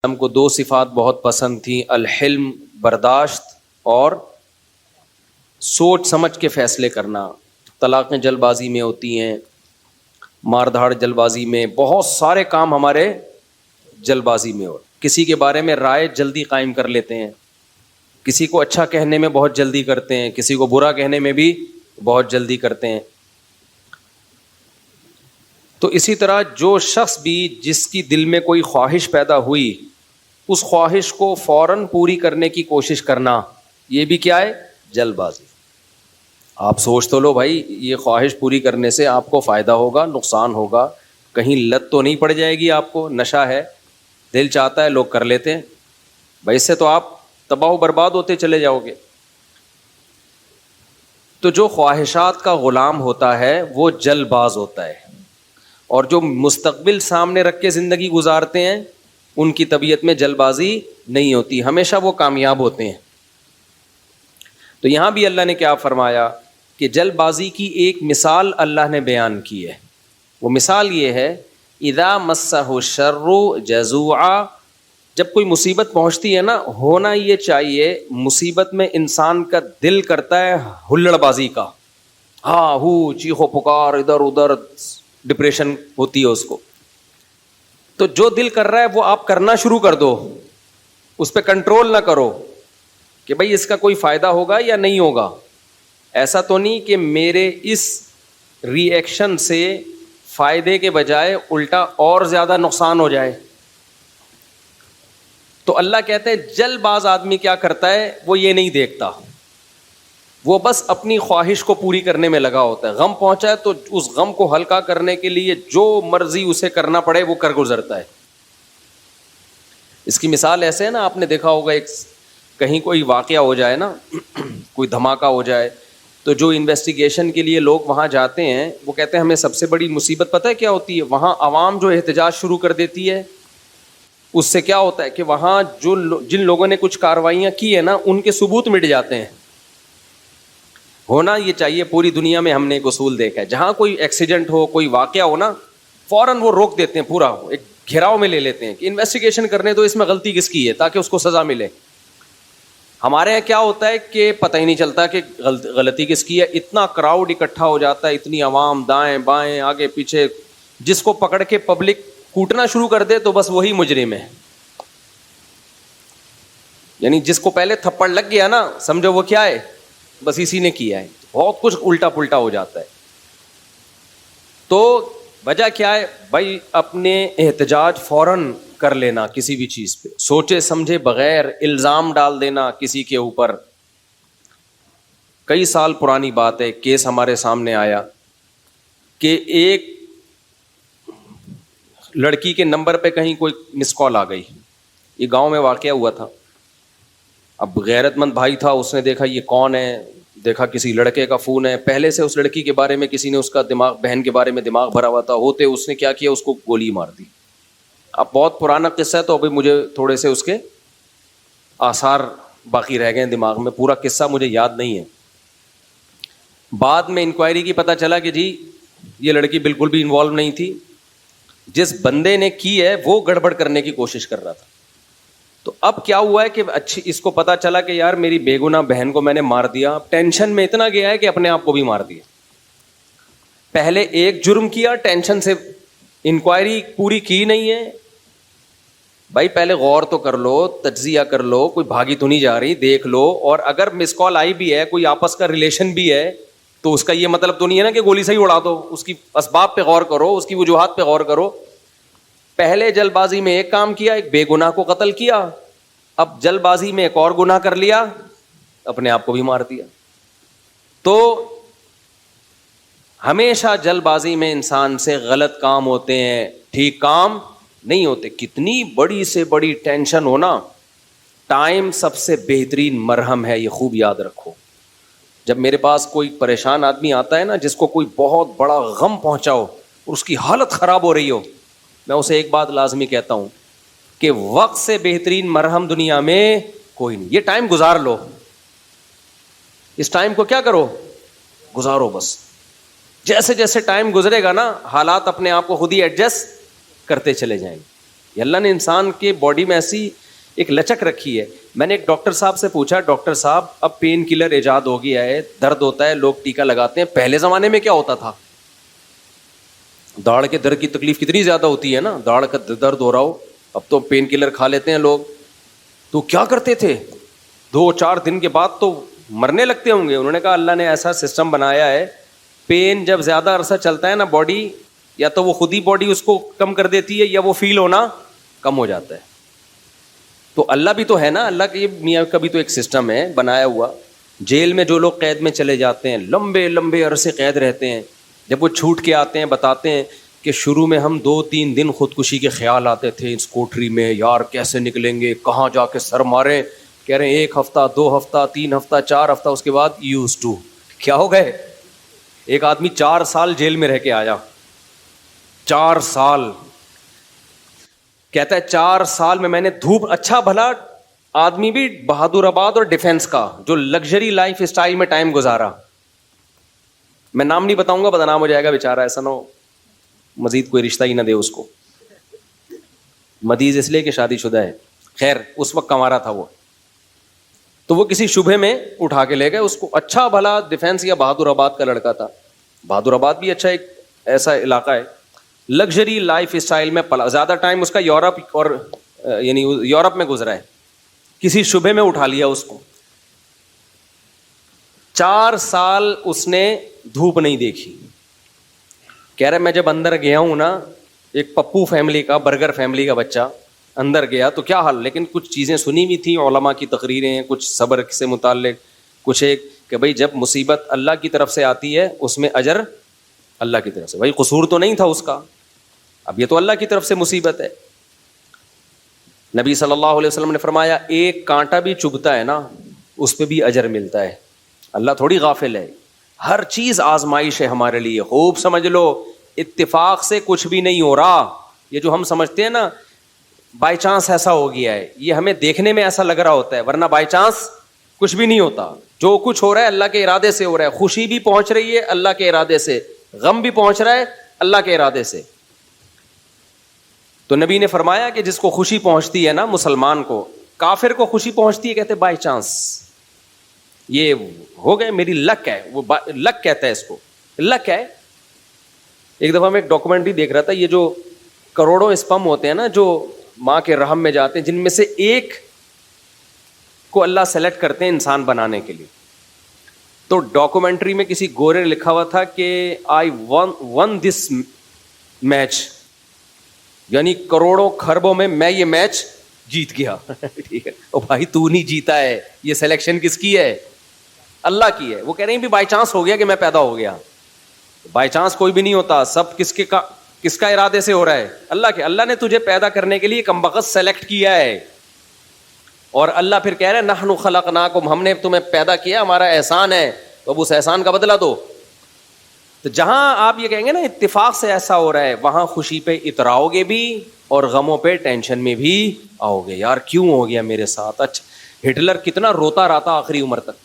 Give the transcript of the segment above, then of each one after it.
ہم کو دو صفات بہت پسند تھیں، الحلم برداشت اور سوچ سمجھ کے فیصلے کرنا۔ طلاقیں جلد بازی میں ہوتی ہیں، مار دھاڑ جلد بازی میں، بہت سارے کام ہمارے جلد بازی میں ہو، کسی کے بارے میں رائے جلدی قائم کر لیتے ہیں، کسی کو اچھا کہنے میں بہت جلدی کرتے ہیں، کسی کو برا کہنے میں بھی بہت جلدی کرتے ہیں۔ تو اسی طرح جو شخص بھی جس کی دل میں کوئی خواہش پیدا ہوئی، اس خواہش کو فوراً پوری کرنے کی کوشش کرنا، یہ بھی کیا ہے؟ جلد بازی۔ آپ سوچ تو لو بھائی، یہ خواہش پوری کرنے سے آپ کو فائدہ ہوگا، نقصان ہوگا، کہیں لت تو نہیں پڑ جائے گی آپ کو؟ نشہ ہے، دل چاہتا ہے، لوگ کر لیتے ہیں بھائی، اس سے تو آپ تباہ و برباد ہوتے چلے جاؤ گے۔ تو جو خواہشات کا غلام ہوتا ہے وہ جلد باز ہوتا ہے، اور جو مستقبل سامنے رکھ کے زندگی گزارتے ہیں ان کی طبیعت میں جلد بازی نہیں ہوتی، ہمیشہ وہ کامیاب ہوتے ہیں۔ تو یہاں بھی اللہ نے کیا فرمایا کہ جلد بازی کی ایک مثال اللہ نے بیان کی ہے، وہ مثال یہ ہے، اذا مسہ الشر جزوعا، جب کوئی مصیبت پہنچتی ہے نا، ہونا یہ چاہیے مصیبت میں انسان کا دل کرتا ہے ہلڑ بازی کا، ہاں ہو چیخو پکار، ادھر ادھر، ڈپریشن ہوتی ہے اس کو۔ تو جو دل کر رہا ہے وہ آپ کرنا شروع کر دو، اس پہ کنٹرول نہ کرو کہ بھئی اس کا کوئی فائدہ ہوگا یا نہیں ہوگا۔ ایسا تو نہیں کہ میرے اس ری ایکشن سے فائدے کے بجائے الٹا اور زیادہ نقصان ہو جائے۔ تو اللہ کہتے ہیں جلد باز آدمی کیا کرتا ہے، وہ یہ نہیں دیکھتا، وہ بس اپنی خواہش کو پوری کرنے میں لگا ہوتا ہے۔ غم پہنچا ہے تو اس غم کو ہلکا کرنے کے لیے جو مرضی اسے کرنا پڑے وہ کر گزرتا ہے۔ اس کی مثال ایسے ہے نا، آپ نے دیکھا ہوگا، ایک کہیں کوئی واقعہ ہو جائے نا، کوئی دھماکہ ہو جائے، تو جو انویسٹیگیشن کے لیے لوگ وہاں جاتے ہیں وہ کہتے ہیں ہمیں سب سے بڑی مصیبت پتہ ہے کیا ہوتی ہے؟ وہاں عوام جو احتجاج شروع کر دیتی ہے، اس سے کیا ہوتا ہے کہ وہاں جن لوگوں نے کچھ کارروائیاں کی ہیں نا، ان کے ثبوت مٹ جاتے ہیں۔ ہونا یہ چاہیے، پوری دنیا میں ہم نے ایک اصول دیکھا ہے، جہاں کوئی ایکسیڈنٹ ہو، کوئی واقعہ ہو نا، فوراً وہ روک دیتے ہیں، پورا ایک گھیراؤ میں لے لیتے ہیں کہ انویسٹیگیشن کرنے تو اس میں غلطی کس کی ہے، تاکہ اس کو سزا ملے۔ ہمارے یہاں کیا ہوتا ہے کہ پتہ ہی نہیں چلتا کہ غلطی کس کی ہے، اتنا کراؤڈ اکٹھا ہو جاتا ہے، اتنی عوام دائیں بائیں آگے پیچھے، جس کو پکڑ کے پبلک کوٹنا شروع کر دے تو بس وہی مجرم ہے۔ یعنی جس کو پہلے تھپڑ لگ گیا نا، سمجھو وہ کیا ہے، بس اسی نے کیا ہے۔ بہت کچھ الٹا پلٹا ہو جاتا ہے۔ تو وجہ کیا ہے بھائی؟ اپنے احتجاج فوراً کر لینا کسی بھی چیز پہ، سوچے سمجھے بغیر الزام ڈال دینا کسی کے اوپر۔ کئی سال پرانی بات ہے، کیس ہمارے سامنے آیا کہ ایک لڑکی کے نمبر پہ کہیں کوئی مس کال آ گئی، یہ گاؤں میں واقعہ ہوا تھا۔ اب غیرت مند بھائی تھا، اس نے دیکھا یہ کون ہے، دیکھا کسی لڑکے کا فون ہے، پہلے سے اس لڑکی کے بارے میں کسی نے اس کا دماغ، بہن کے بارے میں دماغ بھرا ہوا تھا، ہوتے اس نے کیا کیا، اس کو گولی مار دی۔ اب بہت پرانا قصہ ہے تو ابھی مجھے تھوڑے سے اس کے آثار باقی رہ گئے ہیں دماغ میں، پورا قصہ مجھے یاد نہیں ہے۔ بعد میں انکوائری کی پتہ چلا کہ جی یہ لڑکی بالکل بھی انوالو نہیں تھی، جس بندے نے کی ہے وہ گڑبڑ کرنے کی کوشش کر رہا تھا۔ تو اب کیا ہوا ہے کہ اچھی اس کو پتا چلا کہ یار میری بے گناہ بہن کو میں نے مار دیا، ٹینشن میں اتنا گیا ہے کہ اپنے آپ کو بھی مار دیا۔ پہلے ایک جرم کیا، ٹینشن سے انکوائری پوری کی نہیں ہے۔ بھائی پہلے غور تو کر لو، تجزیہ کر لو، کوئی بھاگی تو نہیں جا رہی، دیکھ لو، اور اگر مس کال آئی بھی ہے، کوئی آپس کا ریلیشن بھی ہے، تو اس کا یہ مطلب تو نہیں ہے نا کہ گولی سے ہی اڑا دو، اس کی اسباب پہ غور کرو، اس کی وجوہات پہ غور کرو۔ پہلے جلد بازی میں ایک کام کیا، ایک بے گناہ کو قتل کیا، اب جلد بازی میں ایک اور گناہ کر لیا، اپنے آپ کو بھی مار دیا۔ تو ہمیشہ جلد بازی میں انسان سے غلط کام ہوتے ہیں، ٹھیک کام نہیں ہوتے۔ کتنی بڑی سے بڑی ٹینشن ہونا، ٹائم سب سے بہترین مرہم ہے، یہ خوب یاد رکھو۔ جب میرے پاس کوئی پریشان آدمی آتا ہے نا، جس کو کوئی بہت بڑا غم پہنچا ہو اور اس کی حالت خراب ہو رہی ہو، میں اسے ایک بات لازمی کہتا ہوں کہ وقت سے بہترین مرہم دنیا میں کوئی نہیں۔ یہ ٹائم گزار لو، اس ٹائم کو کیا کرو، گزارو بس۔ جیسے جیسے ٹائم گزرے گا نا، حالات اپنے آپ کو خود ہی ایڈجسٹ کرتے چلے جائیں گے۔ یہ اللہ نے انسان کے باڈی میں ایسی ایک لچک رکھی ہے. میں نے ایک ڈاکٹر صاحب سے پوچھا, ڈاکٹر صاحب اب پین کلر ایجاد ہو گیا ہے, درد ہوتا ہے, لوگ ٹیکا لگاتے ہیں, پہلے زمانے میں کیا ہوتا تھا؟ داڑھ کے درد کی تکلیف کتنی زیادہ ہوتی ہے نا, داڑھ کا درد ہو رہا ہو, اب تو پین کلر کھا لیتے ہیں لوگ. تو کیا کرتے تھے, 2-4 دن کے بعد تو مرنے لگتے ہوں گے. انہوں نے کہا اللہ نے ایسا سسٹم بنایا ہے, پین جب زیادہ عرصہ چلتا ہے نا باڈی, یا تو وہ خود ہی باڈی اس کو کم کر دیتی ہے یا وہ فیل ہونا کم ہو جاتا ہے. تو اللہ بھی تو ہے نا, اللہ کے میاں کا بھی تو ایک سسٹم ہے بنایا ہوا. جیل میں جو لوگ قید میں چلے جاتے ہیں, لمبے لمبے عرصے قید رہتے ہیں, جب وہ چھوٹ کے آتے ہیں بتاتے ہیں کہ شروع میں ہم 2-3 دن خودکشی کے خیال آتے تھے اس کوٹری میں, یار کیسے نکلیں گے, کہاں جا کے سر ماریں. کہہ رہے ہیں 1 ہفتہ 2 ہفتہ 3 ہفتہ 4 ہفتہ, اس کے بعد یوز ٹو. کیا ہو گئے؟ ایک آدمی 4 سال جیل میں رہ کے آیا, 4 سال. کہتا ہے 4 سال میں نے دھوپ, اچھا بھلا آدمی بھی بہادر آباد اور ڈیفینس کا جو لگژری لائف اسٹائل میں ٹائم گزارا. میں نام نہیں بتاؤں گا, بدنام ہو جائے گا بیچارہ, ایسا نہ ہو مزید کوئی رشتہ ہی نہ دے اس کو. مدیز اس لیے کہ شادی شدہ ہے. خیر اس وقت کما رہا تھا وہ, تو وہ کسی شبہ میں اٹھا کے لے گئے اس کو. اچھا بھلا ڈیفینس یا بہادر آباد کا لڑکا تھا. بہادر آباد بھی اچھا ایک ایسا علاقہ ہے, لگژری لائف اسٹائل میں پلا, زیادہ ٹائم اس کا یورپ اور یعنی یورپ میں گزرا ہے. کسی شبہ میں اٹھا لیا اس کو. 4 سال اس نے دھوپ نہیں دیکھی. کہہ رہے میں جب اندر گیا ہوں نا, ایک پپو فیملی کا, برگر فیملی کا بچہ اندر گیا تو کیا حال, لیکن کچھ چیزیں سنی بھی تھیں, علماء کی تقریریں, کچھ صبر سے متعلق, کچھ ایک کہ بھائی جب مصیبت اللہ کی طرف سے آتی ہے اس میں اجر اللہ کی طرف سے. بھائی قصور تو نہیں تھا اس کا, اب یہ تو اللہ کی طرف سے مصیبت ہے. نبی صلی اللہ علیہ وسلم نے فرمایا ایک کانٹا بھی چبھتا ہے نا اس پہ بھی اجر ملتا ہے. اللہ تھوڑی غافل ہے, ہر چیز آزمائش ہے ہمارے لیے. خوب سمجھ لو, اتفاق سے کچھ بھی نہیں ہو رہا. یہ جو ہم سمجھتے ہیں نا بائی چانس ایسا ہو گیا ہے, یہ ہمیں دیکھنے میں ایسا لگ رہا ہوتا ہے, ورنہ بائی چانس کچھ بھی نہیں ہوتا. جو کچھ ہو رہا ہے اللہ کے ارادے سے ہو رہا ہے. خوشی بھی پہنچ رہی ہے اللہ کے ارادے سے, غم بھی پہنچ رہا ہے اللہ کے ارادے سے. تو نبی نے فرمایا کہ جس کو خوشی پہنچتی ہے نا مسلمان کو, کافر کو خوشی پہنچتی ہے کہتے بائی چانس, یہ ہو گئے میری لک ہے, وہ لک کہتا ہے اس کو, لک ہے. ایک دفعہ میں ایک ڈاکومنٹری دیکھ رہا تھا, یہ جو کروڑوں اسپم ہوتے ہیں نا جو ماں کے رحم میں جاتے ہیں, جن میں سے ایک کو اللہ سلیکٹ کرتے ہیں انسان بنانے کے لیے. تو ڈاکومنٹری میں کسی گورے نے لکھا ہوا تھا کہ آئی ون دس میچ, یعنی کروڑوں خربوں میں یہ میچ جیت گیا. ٹھیک ہے, او بھائی تو نہیں جیتا ہے, یہ سلیکشن کس کی ہے؟ اللہ کی ہے. وہ کہہ رہے ہیں بھی بائی چانس ہو گیا کہ میں پیدا ہو گیا. بائی چانس کوئی بھی نہیں ہوتا, سب کس کا ارادے سے ہو رہا ہے؟ اللہ کے. اللہ نے تجھے پیدا کرنے کے لیے کمبخت سلیکٹ کیا ہے, اور اللہ پھر کہہ رہے ہیں نحن خلقناکم, ہم نے تمہیں پیدا کیا, ہمارا احسان ہے, تو اب اس احسان کا بدلہ دو. تو جہاں آپ یہ کہیں گے نا اتفاق سے ایسا ہو رہا ہے, وہاں خوشی پہ اتراؤ گے بھی اور غموں پہ ٹینشن میں بھی آؤ گے. یار کیوں ہو گیا میرے ساتھ؟ اچھا ہٹلر کتنا روتا رہتا آخری عمر تک,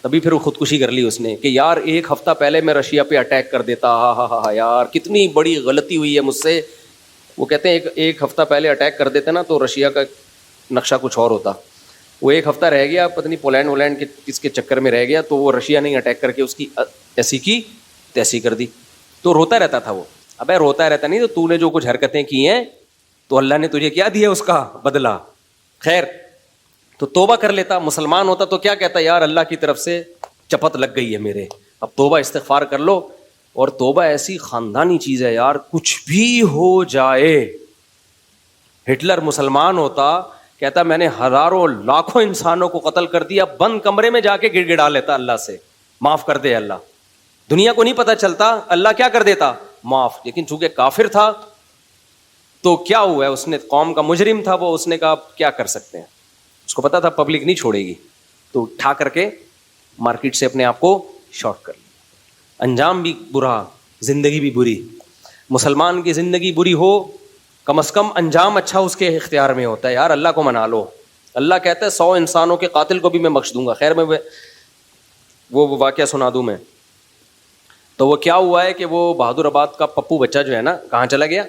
تبھی پھر وہ خودکشی کر لی اس نے کہ یار 1 ہفتہ پہلے میں رشیا پہ اٹیک کر دیتا, ہاں یار کتنی بڑی غلطی ہوئی ہے مجھ سے. وہ کہتے ہیں ایک ہفتہ پہلے اٹیک کر دیتے نا تو رشیا کا نقشہ کچھ اور ہوتا. وہ 1 ہفتہ رہ گیا, پتہ نہیں پولینڈ ولینڈ کے کس کے چکر میں رہ گیا, تو وہ رشیا نے اٹیک کر کے اس کی ایسی کی تیسی کر دی. تو روتا رہتا تھا وہ. ابے روتا رہتا نہیں, تو نے جو کچھ حرکتیں کی ہیں تو اللہ نے تجھے کیا دیا اس کا بدلہ. خیر تو توبہ کر لیتا, مسلمان ہوتا تو کیا کہتا, یار اللہ کی طرف سے چپت لگ گئی ہے میرے, اب توبہ استغفار کر لو. اور توبہ ایسی خاندانی چیز ہے یار, کچھ بھی ہو جائے. ہٹلر مسلمان ہوتا, کہتا میں نے ہزاروں لاکھوں انسانوں کو قتل کر دیا, بند کمرے میں جا کے گڑ گڑا لیتا اللہ سے, معاف کر دے اللہ. دنیا کو نہیں پتا چلتا, اللہ کیا کر دیتا, معاف. لیکن چونکہ کافر تھا تو کیا ہوا ہے, اس نے قوم کا مجرم تھا وہ, اس نے کہا کیا کر سکتے ہیں, اس کو پتا تھا پبلک نہیں چھوڑے گی, تو اٹھا کر کے مارکیٹ سے اپنے آپ کو شارٹ کر لیا. انجام بھی برا, زندگی بھی بری. مسلمان کی زندگی بری ہو, کم از کم انجام اچھا اس کے اختیار میں ہوتا ہے. یار اللہ کو منا لو. اللہ کہتا ہے 100 انسانوں کے قاتل کو بھی میں بخش دوں گا. خیر میں وہ واقعہ سنا دوں میں. تو وہ کیا ہوا ہے کہ وہ بہادر آباد کا پپو بچہ جو ہے نا, کہاں چلا گیا,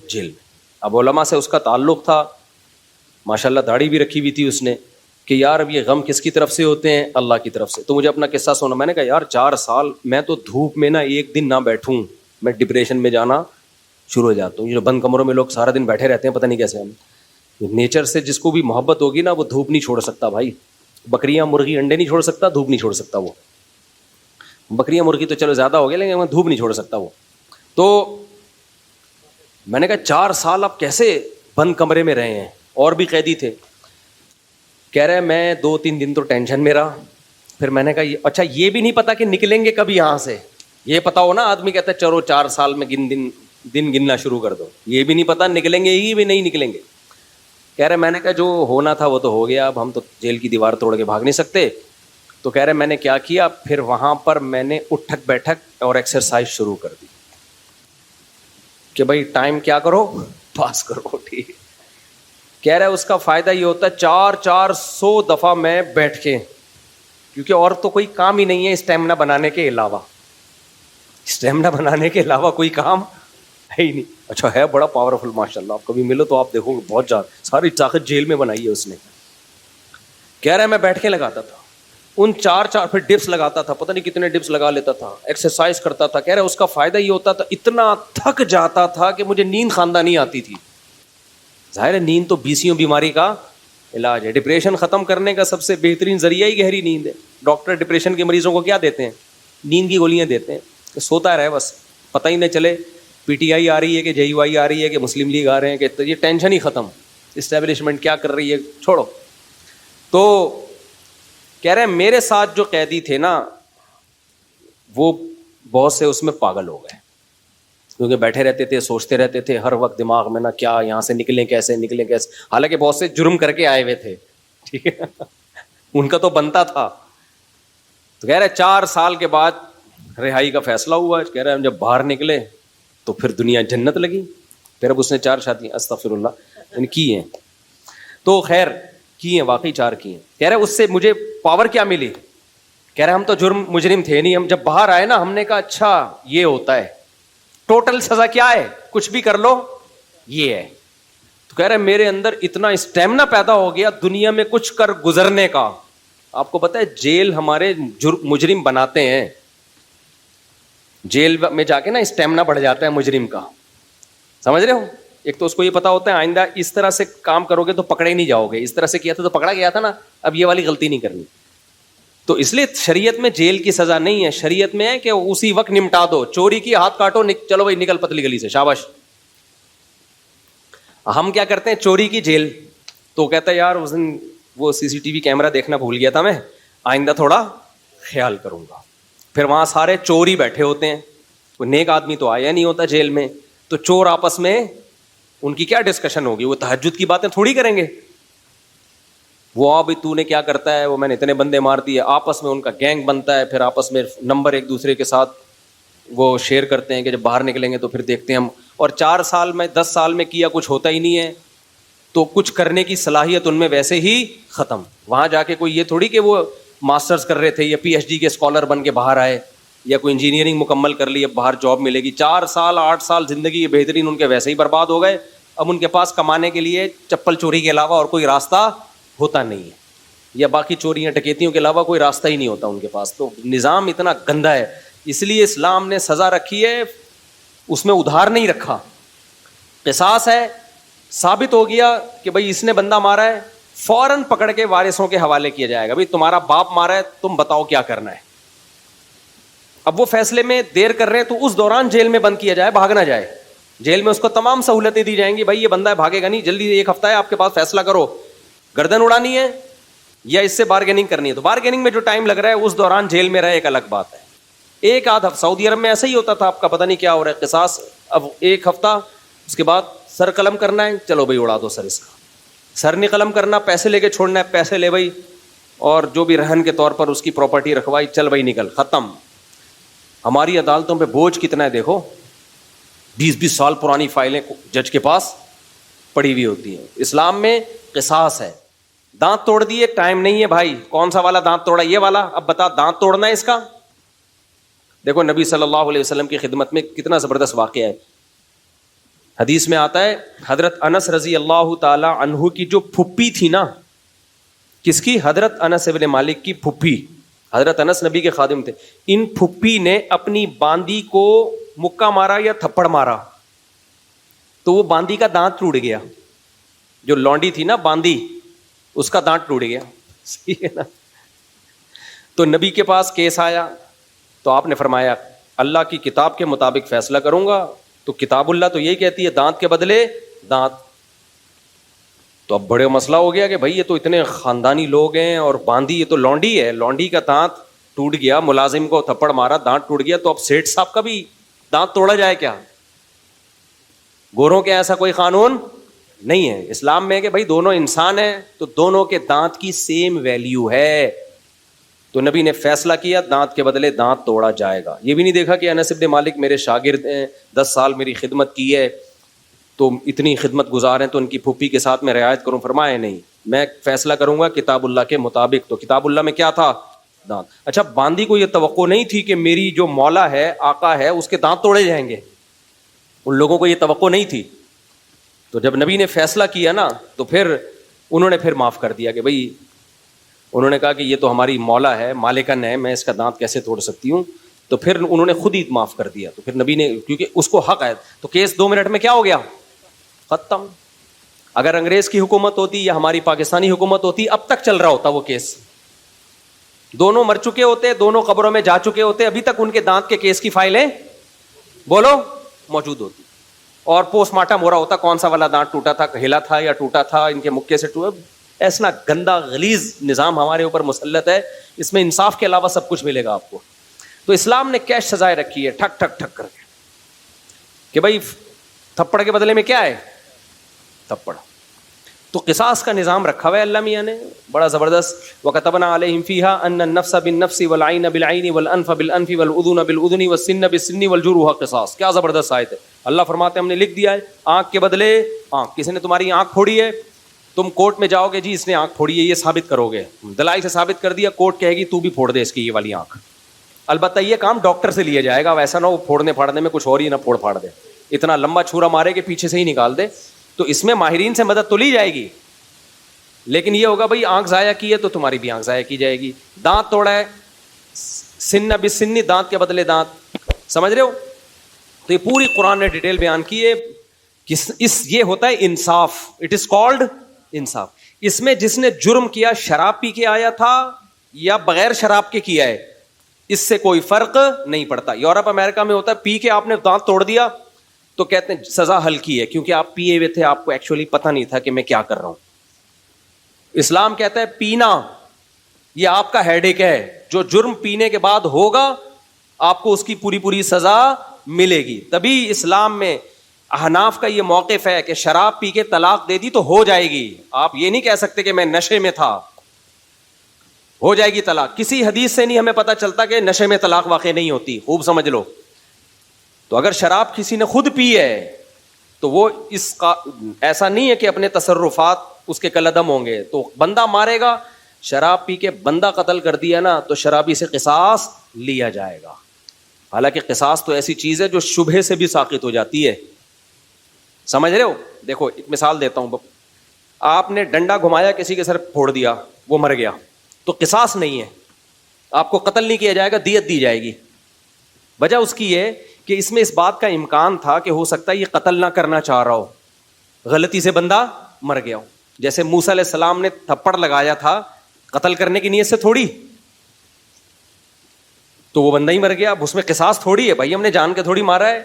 جیل میں. اب علماء سے اس کا تعلق تھا, ماشاءاللہ داڑھی بھی رکھی ہوئی تھی اس نے, کہ یار اب یہ غم کس کی طرف سے ہوتے ہیں, اللہ کی طرف سے. تو مجھے اپنا قصہ سنا, میں نے کہا یار 4 سال میں تو دھوپ میں نا ایک دن نہ بیٹھوں میں ڈپریشن میں جانا شروع ہو جاتا ہوں. یہ جو بند کمروں میں لوگ سارا دن بیٹھے رہتے ہیں, پتہ نہیں کیسے. ہم نیچر سے جس کو بھی محبت ہوگی نا, وہ دھوپ نہیں چھوڑ سکتا بھائی. بکریاں مرغی انڈے نہیں چھوڑ سکتا, دھوپ نہیں چھوڑ سکتا. وہ بکریاں مرغی تو چلو زیادہ ہو گیا, لیکن دھوپ نہیں چھوڑ سکتا وہ. تو میں نے کہا 4 سال آپ کیسے بند کمرے میں رہے ہیں, اور بھی قیدی تھے. کہہ رہے میں 2-3 دن تو ٹینشن میں رہا. پھر میں نے کہا اچھا یہ بھی نہیں پتا کہ نکلیں گے کبھی یہاں سے. یہ پتا ہو نا, آدمی کہتا ہے چلو 4 سال میں دن گننا شروع کر دو. یہ بھی نہیں پتا نکلیں گے ہی بھی نہیں نکلیں گے. کہہ رہے میں نے کہا جو ہونا تھا وہ تو ہو گیا, اب ہم تو جیل کی دیوار توڑ کے بھاگ نہیں سکتے. تو کہہ رہے میں نے کیا کیا, پھر وہاں پر میں نے اٹھک بیٹھک اور ایکسرسائز شروع کر دی کہ بھائی ٹائم کیا کرو, پاس کرو. ٹھیک. کہہ رہے اس کا فائدہ یہ ہوتا ہے 400 دفعہ میں بیٹھ کے, کیونکہ اور تو کوئی کام ہی نہیں ہے اسٹیمنا بنانے کے علاوہ. اسٹیمنا بنانے کے علاوہ کوئی کام ہے ہی نہیں. اچھا ہے بڑا پاورفل ماشاءاللہ, آپ کبھی ملو تو آپ دیکھو گے بہت زیادہ, ساری طاقت جیل میں بنائی ہے اس نے. کہہ رہا ہے میں بیٹھ کے لگاتا تھا ان 4 پھر ڈپس لگاتا تھا, پتہ نہیں کتنے ڈپس لگا لیتا تھا, ایکسرسائز کرتا تھا. کہہ رہا ہے اس کا فائدہ یہ ہوتا تھا اتنا تھک جاتا تھا کہ مجھے نیند خاندانی آتی تھی. ظاہر ہے نیند تو 20 بیماری کا علاج ہے. ڈپریشن ختم کرنے کا سب سے بہترین ذریعہ ہی گہری نیند ہے. ڈاکٹر ڈپریشن کے مریضوں کو کیا دیتے ہیں, نیند کی گولیاں دیتے ہیں, سوتا رہے بس, پتہ ہی نہ چلے پی ٹی آئی آ رہی ہے کہ جے یو آئی آ رہی ہے کہ مسلم لیگ آ رہے ہیں, کہ یہ ٹینشن ہی ختم, اسٹیبلشمنٹ کیا کر رہی ہے چھوڑو. تو کہہ رہے ہیں میرے ساتھ جو قیدی تھے نا وہ بہت سے اس میں پاگل ہو گئے, کیونکہ بیٹھے رہتے تھے, سوچتے رہتے تھے ہر وقت دماغ میں نا کیا یہاں سے نکلیں کیسے, حالانکہ بہت سے جرم کر کے آئے ہوئے تھے. ٹھیک ہے, ان کا تو بنتا تھا. تو کہہ رہے 4 سال کے بعد رہائی کا فیصلہ ہوا. کہہ رہے ہم جب باہر نکلے تو پھر دنیا جنت لگی. پھر اب اس نے 4 شادیاں استغفر اللہ کی ہیں. تو خیر کی ہیں, واقعی 4 کی ہیں. کہہ رہے اس سے مجھے پاور کیا ملی. کہہ رہے ہم تو مجرم تھے نہیں, ہم جب باہر آئے نا ہم نے کہا اچھا یہ ہوتا ہے, ٹوٹل سزا کیا ہے, کچھ بھی کر لو یہ ہے. تو کہہ رہے میرے اندر اتنا اسٹیمنا پیدا ہو گیا دنیا میں کچھ کر گزرنے کا. آپ کو پتہ ہے جیل ہمارے مجرم بناتے ہیں, جیل میں جا کے نا اسٹیمنا بڑھ جاتا ہے مجرم کا, سمجھ رہے ہو. ایک تو اس کو یہ پتا ہوتا ہے آئندہ اس طرح سے کام کرو گے تو پکڑے ہی نہیں جاؤ گے, اس طرح سے کیا تھا تو پکڑا گیا تھا نا, اب یہ والی غلطی نہیں کرنی. تو اس لیے شریعت میں جیل کی سزا نہیں ہے, شریعت میں ہے کہ اسی وقت نمٹا دو. چوری کی ہاتھ کاٹو, چلو بھائی نکل پتلی گلی سے, شاباش. ہم کیا کرتے ہیں چوری کی جیل, تو کہتا ہے یار اس دن وہ CCTV کیمرہ دیکھنا بھول گیا تھا میں, آئندہ تھوڑا خیال کروں گا. پھر وہاں سارے چور ہی بیٹھے ہوتے ہیں, کوئی نیک آدمی تو آیا نہیں ہوتا جیل میں. تو چور آپس میں ان کی کیا ڈسکشن ہوگی, وہ تہجد کی باتیں تھوڑی کریں گے. وہ ابھی تو نے کیا کرتا ہے, وہ میں نے اتنے بندے مار دیے, آپس میں ان کا گینگ بنتا ہے. پھر آپس میں نمبر ایک دوسرے کے ساتھ وہ شیئر کرتے ہیں کہ جب باہر نکلیں گے تو پھر دیکھتے ہیں ہم. اور 4 سال میں 10 سال میں کیا کچھ ہوتا ہی نہیں ہے, تو کچھ کرنے کی صلاحیت ان میں ویسے ہی ختم. وہاں جا کے کوئی یہ تھوڑی کہ وہ ماسٹرز کر رہے تھے یا PhD کے اسکالر بن کے باہر آئے, یا کوئی انجینئرنگ مکمل کر لی اب باہر جاب ملے گی. 4 سال 8 سال زندگی بہترین ان کے ویسے ہی برباد ہو گئے. اب ان کے پاس کمانے کے لیے چپل چوری کے علاوہ اور کوئی راستہ ہوتا نہیں ہے, یا باقی چوریاں ڈکیتیوں کے علاوہ کوئی راستہ ہی نہیں ہوتا ان کے پاس. تو نظام اتنا گندا ہے, اس لیے اسلام نے سزا رکھی ہے, اس میں ادھار نہیں رکھا. قصاص ہے, ثابت ہو گیا کہ بھائی اس نے بندہ مارا ہے, فوراً پکڑ کے وارثوں کے حوالے کیا جائے گا, بھائی تمہارا باپ مارا ہے, تم بتاؤ کیا کرنا ہے. اب وہ فیصلے میں دیر کر رہے ہیں تو اس دوران جیل میں بند کیا جائے, بھاگ نہ جائے. جیل میں اس کو تمام سہولتیں دی جائیں گی, بھائی یہ بندہ ہے بھاگے گا نہیں, جلدی 1 ہفتہ ہے آپ کے پاس, فیصلہ کرو گردن اڑانی ہے یا اس سے بارگیننگ کرنی ہے. تو بارگیننگ میں جو ٹائم لگ رہا ہے اس دوران جیل میں رہے ایک الگ بات ہے. 1 آدھ ہفتہ سعودی عرب میں ایسا ہی ہوتا تھا, آپ کا پتہ نہیں کیا ہو رہا ہے. قصاص اب 1 ہفتہ, اس کے بعد سر قلم کرنا ہے, چلو بھائی اڑا دو سر اس کا. سر نہیں قلم کرنا, پیسے لے کے چھوڑنا ہے, پیسے لے بھائی, اور جو بھی رہن کے طور پر اس کی پراپرٹی رکھوائی, چل بھائی نکل, ختم. ہماری عدالتوں پہ بوجھ کتنا ہے دیکھو, 20 سال پرانی فائلیں جج کے پاس پڑی ہوئی ہوتی ہیں. اسلام میں قصاص ہے. دانت توڑ دیے, ٹائم نہیں ہے بھائی, کون سا والا دانت توڑا, یہ والا, اب بتا دانت توڑنا ہے اس کا. دیکھو نبی صلی اللہ علیہ وسلم کی خدمت میں کتنا زبردست واقعہ ہے. حدیث میں آتا ہے حضرت انس رضی اللہ تعالی عنہ کی جو پھپھی تھی نا، کس کی؟ حضرت انس ابن مالک کی پھپھی. حضرت انس نبی کے خادم تھے. ان پھپھی نے اپنی باندی کو مکہ مارا یا تھپڑ مارا تو وہ باندی کا دانت ٹوٹ گیا. جو لونڈی تھی نا باندی، اس کا دانت ٹوٹ گیا. صحیح ہے نا؟ تو نبی کے پاس کیس آیا تو آپ نے فرمایا اللہ کی کتاب کے مطابق فیصلہ کروں گا. تو کتاب اللہ تو یہی کہتی ہے دانت کے بدلے دانت. تو اب بڑے مسئلہ ہو گیا کہ بھائی یہ تو اتنے خاندانی لوگ ہیں اور باندی یہ تو لونڈی ہے، لونڈی کا دانت ٹوٹ گیا، ملازم کو تھپڑ مارا دانت ٹوٹ گیا، تو اب سیٹھ صاحب کا بھی دانت توڑا جائے کیا؟ گوروں کے ایسا کوئی قانون نہیں ہے. اسلام میں کہ بھائی دونوں انسان ہیں تو دونوں کے دانت کی سیم ویلیو ہے. تو نبی نے فیصلہ کیا دانت کے بدلے دانت توڑا جائے گا. یہ بھی نہیں دیکھا کہ انس بن مالک میرے شاگرد ہیں، 10 سال میری خدمت کی ہے تو اتنی خدمت گزار ہیں تو ان کی پھوپھی کے ساتھ میں رعایت کروں. فرمایا نہیں، میں فیصلہ کروں گا کتاب اللہ کے مطابق. تو کتاب اللہ میں کیا تھا؟ دانت. اچھا باندی کو یہ توقع نہیں تھی کہ میری جو مولا ہے، آقا ہے، اس کے دانت توڑے جائیں گے. ان لوگوں کو یہ توقع نہیں تھی. تو جب نبی نے فیصلہ کیا نا تو پھر انہوں نے پھر معاف کر دیا کہ بھائی، انہوں نے کہا کہ یہ تو ہماری مولا ہے، مالکن ہے، میں اس کا دانت کیسے توڑ سکتی ہوں. تو پھر انہوں نے خود ہی معاف کر دیا. تو پھر نبی نے، کیونکہ اس کو حق ہے، تو کیس 2 منٹ میں کیا ہو گیا؟ ختم. اگر انگریز کی حکومت ہوتی یا ہماری پاکستانی حکومت ہوتی اب تک چل رہا ہوتا وہ کیس. دونوں مر چکے ہوتے، دونوں قبروں میں جا چکے ہوتے، ابھی تک ان کے دانت کے کیس کی فائلیں بولو موجود ہوتی. اور پوسٹ مارٹم ہو رہا ہوتا کون سا والا دانت ٹوٹا تھا، ہلا تھا یا ٹوٹا تھا، ان کے مکے سے ٹوٹا. ایسا گندا غلیظ نظام ہمارے اوپر مسلط ہے، اس میں انصاف کے علاوہ سب کچھ ملے گا آپ کو. تو اسلام نے کیش سزائے رکھی ہے ٹھک ٹھک ٹھک کر کے کہ بھائی تھپڑ کے بدلے میں کیا ہے؟ تھپڑ. تو قصاص کا نظام رکھا ہوا ہے اللہ میاں نے بڑا زبردست. وَكَتَبْنَا عَلَيْهِمْ فِيهَا أَنَّ النَّفْسَ بِالنَّفْسِ وَالْعَيْنَ بِالْعَيْنِ وَالْأَنْفَ بِالْأَنْفِ وَالْأُذُنَ بِالْأُذُنِ وَالسِّنَّ بِالسِّنِّ وَالْجُرُوحَ قِصَاص. کیا زبردست آیت ہے. اللہ فرماتے ہیں ہم نے لکھ دیا ہے آنکھ کے بدلے آنکھ. کسی نے تمہاری آنکھ پھوڑی ہے، تم کورٹ میں جاؤ گے جی اس نے آنکھ پھوڑی ہے، یہ ثابت کرو گے، دلائل سے ثابت کر دیا، کورٹ کہے گی تو بھی پھوڑ دے اس کی یہ والی آنکھ. البتہ یہ کام ڈاکٹر سے لیا جائے گا، ویسا نہ ہو پھوڑنے پھاڑنے میں کچھ اور ہی نہ پھوڑ پھاڑ دے، اتنا لمبا چھرا مارے کہ پیچھے سے ہی نکال دے. تو اس میں ماہرین سے مدد تو لی جائے گی، لیکن یہ ہوگا بھائی آنکھ ضائع کی ہے تو تمہاری بھی آنکھ ضائع کی جائے گی. دانت توڑا ہے، سن بسنی، دانت کے بدلے دانت. سمجھ رہے ہو؟ تو یہ پوری قرآن نے ڈیٹیل بیان کی ہے. یہ ہوتا ہے انصاف. اٹ از کالڈ انصاف. اس میں جس نے جرم کیا شراب پی کے آیا تھا یا بغیر شراب کے کیا ہے، اس سے کوئی فرق نہیں پڑتا. یورپ امریکہ میں ہوتا ہے پی کے آپ نے دانت توڑ دیا تو کہتے ہیں سزا ہلکی ہے کیونکہ آپ پیے ہوئے تھے، آپ کو ایکچولی پتہ نہیں تھا کہ میں کیا کر رہا ہوں. اسلام کہتا ہے پینا یہ آپ کا ہیڈ ایک ہے، جو جرم پینے کے بعد ہوگا آپ کو اس کی پوری پوری سزا ملے گی. تبھی اسلام میں احناف کا یہ موقف ہے کہ شراب پی کے طلاق دے دی تو ہو جائے گی. آپ یہ نہیں کہہ سکتے کہ میں نشے میں تھا، ہو جائے گی طلاق. کسی حدیث سے نہیں ہمیں پتہ چلتا کہ نشے میں طلاق واقع نہیں ہوتی، خوب سمجھ لو. تو اگر شراب کسی نے خود پی ہے تو وہ اس کا ایسا نہیں ہے کہ اپنے تصرفات اس کے کالعدم ہوں گے، تو بندہ مارے گا. شراب پی کے بندہ قتل کر دیا نا تو شرابی سے قصاص لیا جائے گا. حالانکہ قصاص تو ایسی چیز ہے جو شبہے سے بھی ساقط ہو جاتی ہے. سمجھ رہے ہو؟ دیکھو ایک مثال دیتا ہوں. آپ نے ڈنڈا گھمایا کسی کے سر پھوڑ دیا، وہ مر گیا، تو قصاص نہیں ہے، آپ کو قتل نہیں کیا جائے گا، دیت دی جائے گی. وجہ اس کی ہے کہ اس میں اس بات کا امکان تھا کہ ہو سکتا ہے یہ قتل نہ کرنا چاہ رہا ہو، غلطی سے بندہ مر گیا ہو. جیسے موسیٰ علیہ السلام نے تھپڑ لگایا تھا قتل کرنے کی نیت سے تھوڑی، تو وہ بندہ ہی مر گیا. اب اس میں قصاص تھوڑی ہے بھائی، ہم نے جان کے تھوڑی مارا ہے.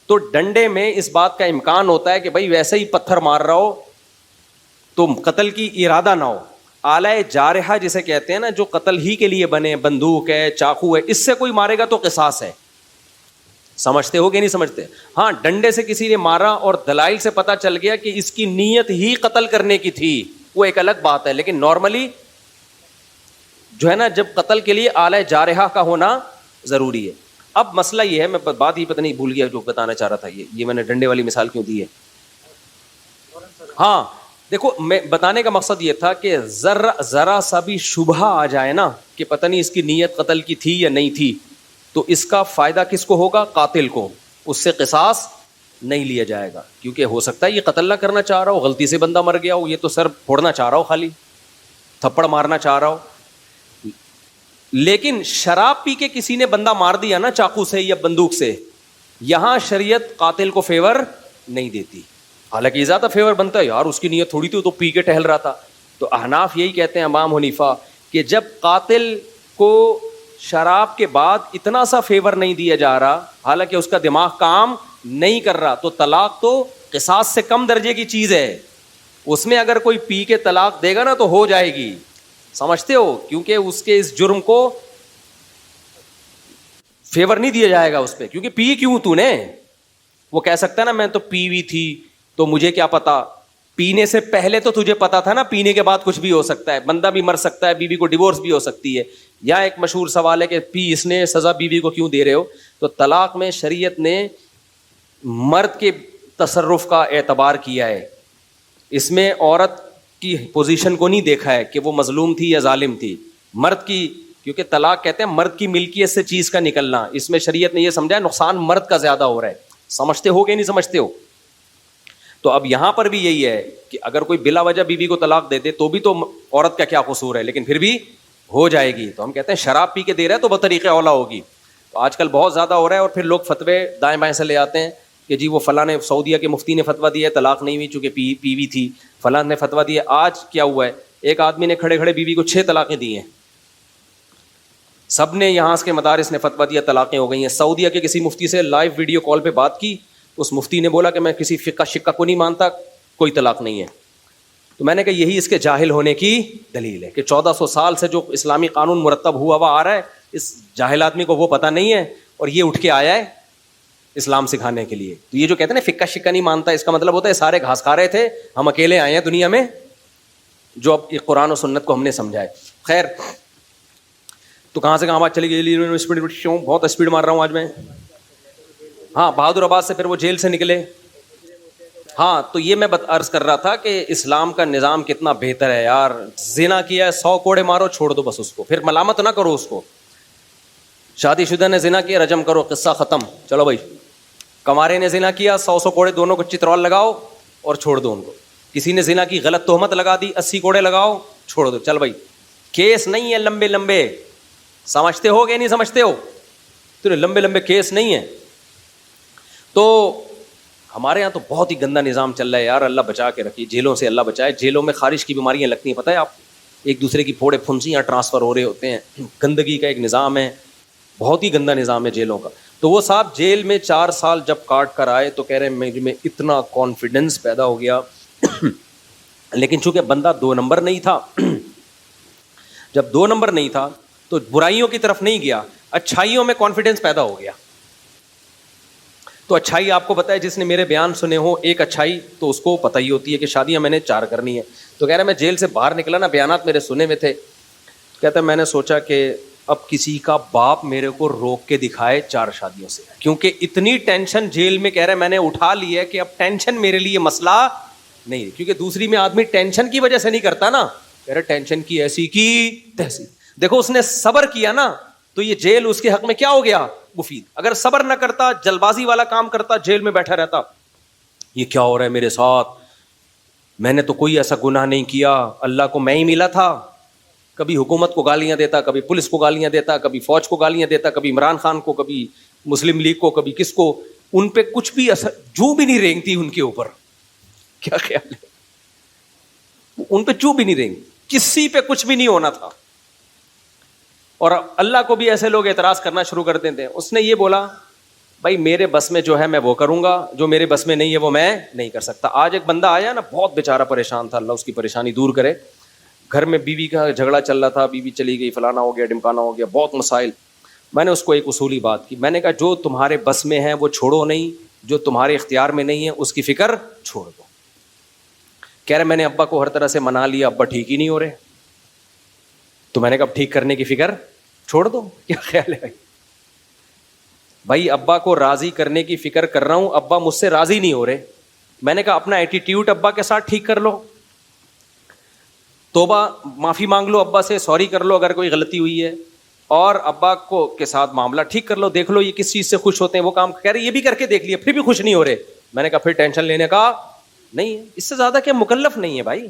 تو ڈنڈے میں اس بات کا امکان ہوتا ہے کہ بھائی ویسے ہی پتھر مار رہا ہو تو قتل کی ارادہ نہ ہو. آلہ جارحہ جسے کہتے ہیں نا، جو قتل ہی کے لیے بنے، بندوق ہے، چاقو ہے، اس سے کوئی مارے گا تو قصاص ہے. سمجھتے ہو کہ نہیں سمجھتے؟ ہاں ڈنڈے سے کسی نے مارا اور دلائل سے پتہ چل گیا کہ اس کی نیت ہی قتل کرنے کی تھی، وہ ایک الگ بات ہے. لیکن نارملی جو ہے نا، جب قتل کے لیے آلہ جارحہ کا ہونا ضروری ہے. اب مسئلہ یہ ہے، میں بات ہی پتہ نہیں بھول گیا جو بتانا چاہ رہا تھا. یہ میں نے ڈنڈے والی مثال کیوں دی ہے؟ ہاں دیکھو، میں بتانے کا مقصد یہ تھا کہ ذرا سا بھی شبہ آ جائے نا کہ پتہ نہیں اس کی نیت قتل کی تھی یا نہیں تھی، تو اس کا فائدہ کس کو ہوگا؟ قاتل کو. اس سے قصاص نہیں لیا جائے گا, کیونکہ ہو سکتا ہے یہ قتل نہ کرنا چاہ رہا ہو, غلطی سے بندہ مر گیا ہو, یہ تو سر پھوڑنا چاہ رہا ہو, خالی تھپڑ مارنا چاہ رہا ہو. لیکن شراب پی کے کسی نے بندہ مار دیا نا چاقو سے یا بندوق سے, یہاں شریعت قاتل کو فیور نہیں دیتی. حالانکہ یہ زیادہ فیور بنتا ہے, یار اس کی نیت تھوڑی تھی, تو پی کے ٹہل رہا تھا. تو احناف یہی کہتے ہیں, امام حنیفہ, کہ جب قاتل کو شراب کے بعد اتنا سا فیور نہیں دیا جا رہا, حالانکہ اس کا دماغ کام نہیں کر رہا, تو طلاق تو قصاص سے کم درجے کی چیز ہے. اس میں اگر کوئی پی کے طلاق دے گا نا تو ہو جائے گی, سمجھتے ہو, کیونکہ اس کے اس جرم کو فیور نہیں دیا جائے گا اس پہ, کیونکہ پی کیوں تو نے. وہ کہہ سکتا ہے نا میں تو پی ہوئی تھی تو مجھے کیا پتا, پینے سے پہلے تو تجھے پتا تھا نا, پینے کے بعد کچھ بھی ہو سکتا ہے, بندہ بھی مر سکتا ہے, بیوی کو ڈیورس بھی ہو سکتی ہے. یا ایک مشہور سوال ہے کہ پی اس نے, سزا بیوی کو کیوں دے رہے ہو. تو طلاق میں شریعت نے مرد کے تصرف کا اعتبار کیا ہے, اس میں عورت کی پوزیشن کو نہیں دیکھا ہے کہ وہ مظلوم تھی یا ظالم تھی. مرد کی, کیونکہ طلاق کہتے ہیں مرد کی ملکیت سے چیز کا نکلنا, اس میں شریعت نے یہ سمجھا ہے نقصان مرد کا زیادہ ہو رہا ہے. سمجھتے ہو کہ نہیں سمجھتے ہو؟ تو اب یہاں پر بھی یہی ہے کہ اگر کوئی بلا وجہ بیوی کو طلاق دے دے تو بھی تو عورت کا کیا قصور ہے, لیکن پھر بھی ہو جائے گی. تو ہم کہتے ہیں شراب پی کے دے رہا ہے تو بطریقہ اولا ہوگی. تو آج کل بہت زیادہ ہو رہا ہے, اور پھر لوگ فتوے دائیں بائیں سے لے آتے ہیں کہ جی وہ فلاں نے, سعودیہ کے مفتی نے فتویٰ دیا ہے طلاق نہیں ہوئی چونکہ پی ہوئی تھی, فلاں نے فتویٰ دیا. آج کیا ہوا ہے, ایک آدمی نے کھڑے کھڑے بیوی کو 6 طلاقیں دی ہیں, سب نے یہاں کے مدارس نے فتویٰ دیا, طلاقیں ہو گئی ہیں. سعودیہ کے کسی مفتی سے لائیو ویڈیو کال پہ بات کی, اس مفتی نے بولا کہ میں کسی فقہ شقہ کو نہیں مانتا, کوئی طلاق نہیں ہے. تو میں نے کہا یہی اس کے جاہل ہونے کی دلیل ہے کہ 1400 سال سے جو اسلامی قانون مرتب ہوا آ رہا ہے, اس جاہل آدمی کو وہ پتہ نہیں ہے, اور یہ اٹھ کے آیا ہے اسلام سکھانے کے لیے. تو یہ جو کہتے ہیں نا فقہ شقہ نہیں مانتا, اس کا مطلب ہوتا ہے سارے گھاس کھا رہے تھے, ہم اکیلے آئے ہیں دنیا میں جو اب قرآن و سنت کو ہم نے سمجھا ہے. خیر, تو کہاں سے کہاں بات چلی گئی, بہت اسپیڈ مار رہا ہوں آج میں. ہاں, بہادر آباد سے پھر وہ جیل سے نکلے. ہاں, تو یہ میں عرض کر رہا تھا کہ اسلام کا نظام کتنا بہتر ہے یار. زنا کیا ہے 100 کوڑے مارو, چھوڑ دو بس اس کو, پھر ملامت نہ کرو اس کو. شادی شدہ نے زنا کیا, رجم کرو, قصہ ختم, چلو بھائی. کمارے نے زنا کیا, 100 کوڑے دونوں کو چترول لگاؤ اور چھوڑ دو ان کو. کسی نے زنا کی غلط تہمت لگا دی, 80 کوڑے لگاؤ, چھوڑ دو, چل بھائی. کیس نہیں ہے لمبے لمبے, سمجھتے ہو کہ نہیں سمجھتے ہو؟ تو لمبے لمبے کیس نہیں ہیں. تو ہمارے یہاں تو بہت ہی گندا نظام چل رہا ہے یار, اللہ بچا کے رکھیے, جیلوں سے اللہ بچائے. جیلوں میں خارش کی بیماریاں لگتی ہیں, پتہ ہے آپ, ایک دوسرے کی پھوڑے پھنسیاں ٹرانسفر ہو رہے ہوتے ہیں. گندگی کا ایک نظام ہے, بہت ہی گندا نظام ہے جیلوں کا. تو وہ صاحب جیل میں 4 سال جب کاٹ کر آئے تو کہہ رہے ہیں میں اتنا کانفیڈنس پیدا ہو گیا. لیکن چونکہ بندہ 2 نمبر نہیں تھا, جب 2 نمبر نہیں تھا تو برائیوں کی طرف نہیں گیا, اچھائیوں میں کانفیڈنس پیدا ہو گیا. تو اچھائی آپ کو پتہ ہے, جس نے میرے بیان سنے ہو, ایک اچھائی تو اس کو پتہ ہی ہوتی ہے کہ شادیاں میں نے 4 کرنی ہے. تو کہہ رہا ہے میں جیل سے باہر نکلا نا, بیانات میرے سنے میں تھے, کہتا ہے میں نے سوچا کہ اب کسی کا باپ میرے کو روک کے دکھائے 4 شادیوں سے, کیونکہ اتنی ٹینشن جیل میں, کہہ رہے میں نے اٹھا لی ہے کہ اب ٹینشن میرے لیے مسئلہ نہیں ہے. کیونکہ دوسری میں آدمی ٹینشن کی وجہ سے نہیں کرتا نا, کہہ رہے ٹینشن کی ایسی کی تیسی. دیکھو اس نے صبر کیا نا, تو یہ جیل اس کے حق میں کیا ہو گیا, مفید. اگر صبر نہ کرتا, جلد بازی والا کام کرتا, جیل میں بیٹھا رہتا, یہ کیا ہو رہا ہے میرے ساتھ, میں نے تو کوئی ایسا گناہ نہیں کیا, اللہ کو میں ہی ملا تھا. کبھی حکومت کو گالیاں دیتا, کبھی پولیس کو گالیاں دیتا, کبھی فوج کو گالیاں دیتا, کبھی عمران خان کو, کبھی مسلم لیگ کو, کبھی کس کو. ان پہ کچھ بھی اثر جو بھی نہیں رینگتی ان کے اوپر. کیا خیال ہے, ان پہ جو بھی نہیں رینگتی, کسی پہ کچھ بھی نہیں ہونا تھا. اور اللہ کو بھی ایسے لوگ اعتراض کرنا شروع کر دیتے ہیں. اس نے یہ بولا بھائی میرے بس میں جو ہے میں وہ کروں گا, جو میرے بس میں نہیں ہے وہ میں نہیں کر سکتا. آج ایک بندہ آیا نا, بہت بیچارہ پریشان تھا, اللہ اس کی پریشانی دور کرے. گھر میں بیوی کا جھگڑا چل رہا تھا, بیوی چلی گئی, فلانا ہو گیا, ڈمکانا ہو گیا, بہت مسائل. میں نے اس کو ایک اصولی بات کی, میں نے کہا جو تمہارے بس میں ہے وہ چھوڑو نہیں, جو تمہارے اختیار میں نہیں ہے اس کی فکر چھوڑ دو. کہہ رہے میں نے ابا کو ہر طرح سے منا لیا, ابا ٹھیک ہی نہیں ہو رہے. تو میں نے کہا ٹھیک کرنے کی فکر چھوڑ دو. کیا خیال ہے بھائی, ابا کو راضی کرنے کی فکر کر رہا ہوں, ابا مجھ سے راضی نہیں ہو رہے. میں نے کہا اپنا ایٹیٹیوڈ ابا کے ساتھ ٹھیک کر لو, توبہ معافی مانگ لو ابا سے, سوری کر لو اگر کوئی غلطی ہوئی ہے, اور ابا کو کے ساتھ معاملہ ٹھیک کر لو, دیکھ لو یہ کس چیز سے خوش ہوتے ہیں, وہ کام. کہہ رہے یہ بھی کر کے دیکھ لیا, پھر بھی خوش نہیں ہو رہے. میں نے کہا پھر ٹینشن لینے کا نہیں ہے, اس سے زیادہ کیا مکلف نہیں ہے بھائی.